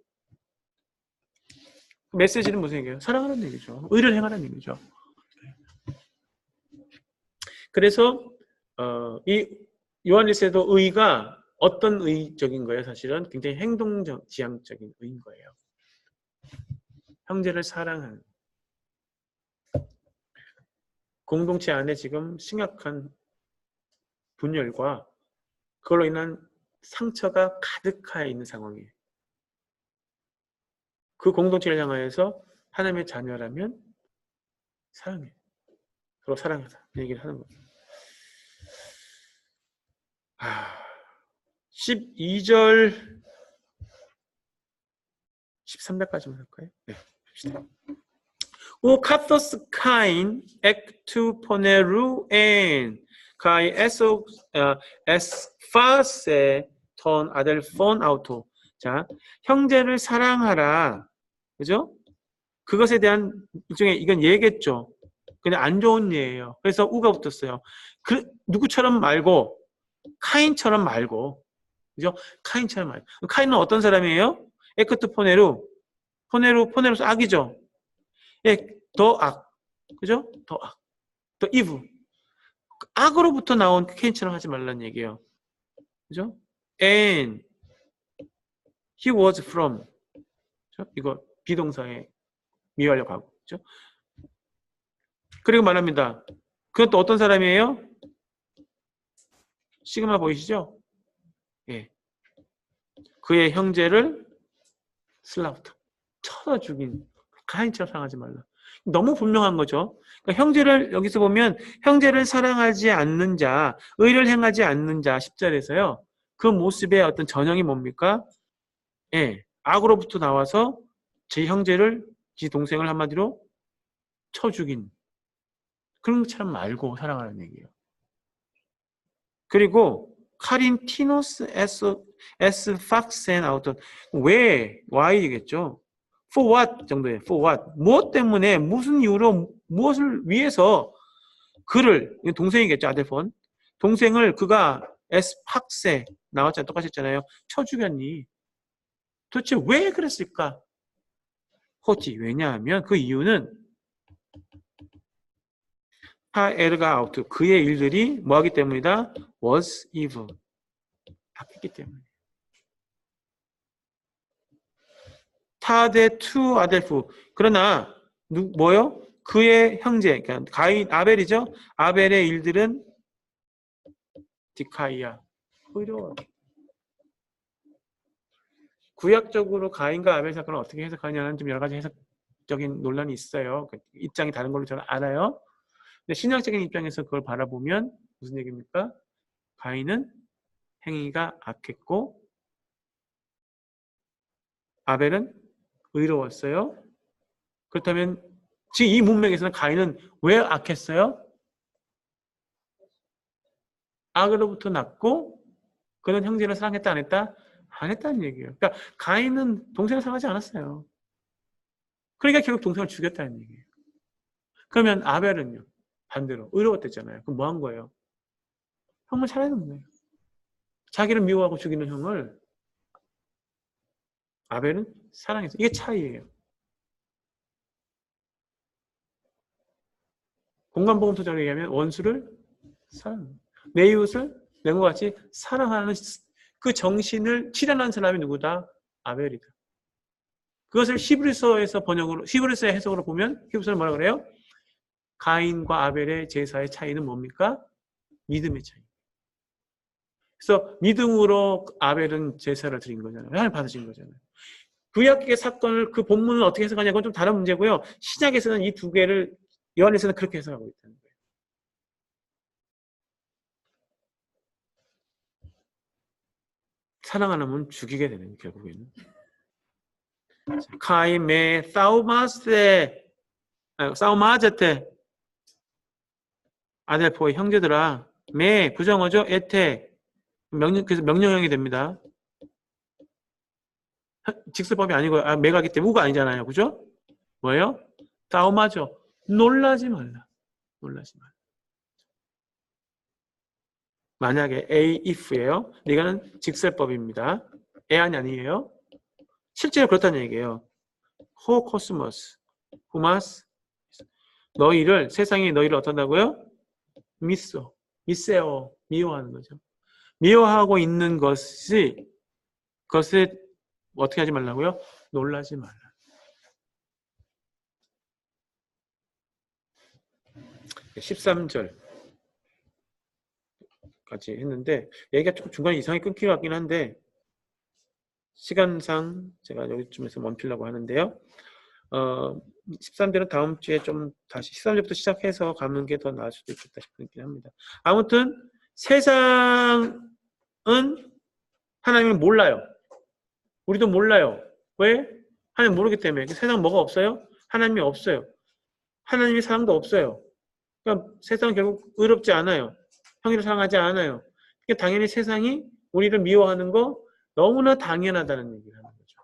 메시지는 무슨 얘기예요? 사랑하는 얘기죠. 의를 행하는 얘기죠. 그래서 이 요한일서에도 의가 어떤 의적인 거예요? 사실은 굉장히 행동지향적인 의인 거예요. 형제를 사랑하는. 공동체 안에 지금 심각한 분열과 그걸로 인한 상처가 가득해 있는 상황이에요. 그 공동체를 향하여서 하나님의 자녀라면 사랑해. 서로 사랑하자. 이 얘기를 하는 거죠. 12절 13절까지만 할까요? 네. 오 카토스 카인 액투 포네루 엔 카이 에스파세 톤 아델 폰 아우토. 자, 형제를 사랑하라. 그죠? 그것에 대한 일종의 이건 예겠죠. 그냥 안 좋은 예예요. 그래서 우가 붙었어요. 누구처럼 말고 카인처럼 말고. 그죠? 카인처럼 말고. 카인은 어떤 사람이에요? 에크트 포네루스 악이죠. 예, 더 악. 그죠? 더 악. 더 이브. 악으로부터 나온 케인처럼 하지 말라는 얘기예요. 그죠? And he was from. 그죠? 이거 비동사에 미화하려고 하고. 그죠? 그리고 말합니다. 그건 또 어떤 사람이에요? 시그마 보이시죠? 예. 그의 형제를 슬라우터. 쳐서 죽인. 카인처럼 사랑하지 말라. 너무 분명한 거죠. 그러니까 형제를 여기서 보면 형제를 사랑하지 않는 자, 의를 행하지 않는 자 10절에서요. 그 모습의 어떤 전형이 뭡니까? 예, 악으로부터 나와서 제 형제를, 제 동생을 한마디로 쳐 죽인 그런 것처럼 말고 사랑하는 얘기예요. 그리고 카린티노스 에스 팍센 아우터 왜 why겠죠. For what 정도예요. For what 무엇 때문에 무슨 이유로 무엇을 위해서 그를 동생이겠죠. 아델폰 동생을 그가 에스 팍세 나왔잖아요. 똑같이 했잖아요. 쳐 죽였니? 도대체 왜 그랬을까? 호티 왜냐하면 그 이유는 에르가 아우트 그의 일들이 뭐하기 때문이다? was evil 악했기 때문에. 타데 투 아델프 그러나 뭐요? 그의 형제 그러니까 가인 아벨이죠. 아벨의 일들은 디카이야 의로워. 구약적으로 가인과 아벨 사건을 어떻게 해석하냐는 좀 여러 가지 해석적인 논란이 있어요. 입장이 다른 걸로 저는 알아요. 근데 신학적인 입장에서 그걸 바라보면 무슨 얘기입니까? 가인은 행위가 악했고 아벨은 의로웠어요. 그렇다면 지금 이 문맥에서는 가인은 왜 악했어요? 악으로부터 났고 그는 형제를 사랑했다 안 했다? 안 했다는 얘기예요. 그러니까 가인은 동생을 사랑하지 않았어요. 그러니까 결국 동생을 죽였다는 얘기예요. 그러면 아벨은요? 반대로 의로웠댔잖아요. 그럼 뭐 한 거예요? 형을 살해하는 거예요. 자기를 미워하고 죽이는 형을 아벨은 사랑했어요. 이게 차이예요. 공간보험소장에 의하면 원수를 사랑, 내 이웃을 내가 같이 사랑하는 그 정신을 실현한 사람이 누구다? 아벨이다. 그것을 히브리서에서 히브리서의 해석으로 보면 히브리서는 뭐라 그래요? 가인과 아벨의 제사의 차이는 뭡니까? 믿음의 차이. 그래서 믿음으로 아벨은 제사를 드린 거잖아요. 하나님 받으신 거잖아요. 구약의 사건을 그 본문을 어떻게 해석하냐 그건 좀 다른 문제고요. 신약에서는 이 두 개를 요한에서는 그렇게 해석하고 있다는 거예요. 사랑 안 하면 죽이게 되는 결국에는. 카이메 사우마스테 사우마제테 아델포의 형제들아 메 부정어죠 에테 그래서 명령형이 됩니다. 직설법이 아니고 메가기 때문에 우가 아니잖아요. 그죠? 뭐예요? 사우마죠. 놀라지 말라. 놀라지 말라. 만약에 A, if예요. 이거는 직설법입니다. 애안이 아니에요. 실제로 그렇다는 얘기예요. 호 코스모스, 후마스 너희를 세상이 너희를 어떤다고요? 미세요. 미워하는 거죠. 미워하고 있는 것이 그것에 어떻게 하지 말라고요? 놀라지 말라. 13절까지 했는데 얘기가 조금 중간에 이상하게 끊기고 같긴 한데 시간상 제가 여기쯤에서 멈추려고 하는데요. 13절은 다음 주에 좀 다시 13절부터 시작해서 가는 게 더 나을 수도 있겠다 싶긴 합니다. 아무튼 세상은 하나님을 몰라요. 우리도 몰라요. 왜? 하나님 모르기 때문에. 세상 뭐가 없어요? 하나님이 없어요. 하나님의 사랑도 없어요. 그러니까 세상은 결국 의롭지 않아요. 형제를 사랑하지 않아요. 그러니까 당연히 세상이 우리를 미워하는 거 너무나 당연하다는 얘기를 하는 거죠.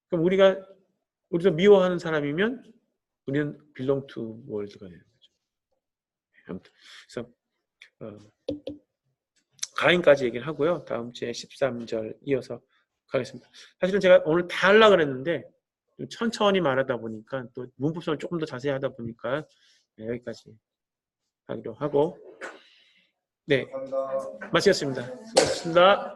그럼 우리도 미워하는 사람이면 우리는 belong to world가 되는 거죠. 그래서 가인까지 얘기를 하고요. 다음 주에 13절 이어서 가겠습니다. 사실은 제가 오늘 다 하려고 그랬는데 좀 천천히 말하다 보니까 또 문법성을 조금 더 자세히 하다 보니까 여기까지 하기로 하고 네, 마치겠습니다. 수고하셨습니다.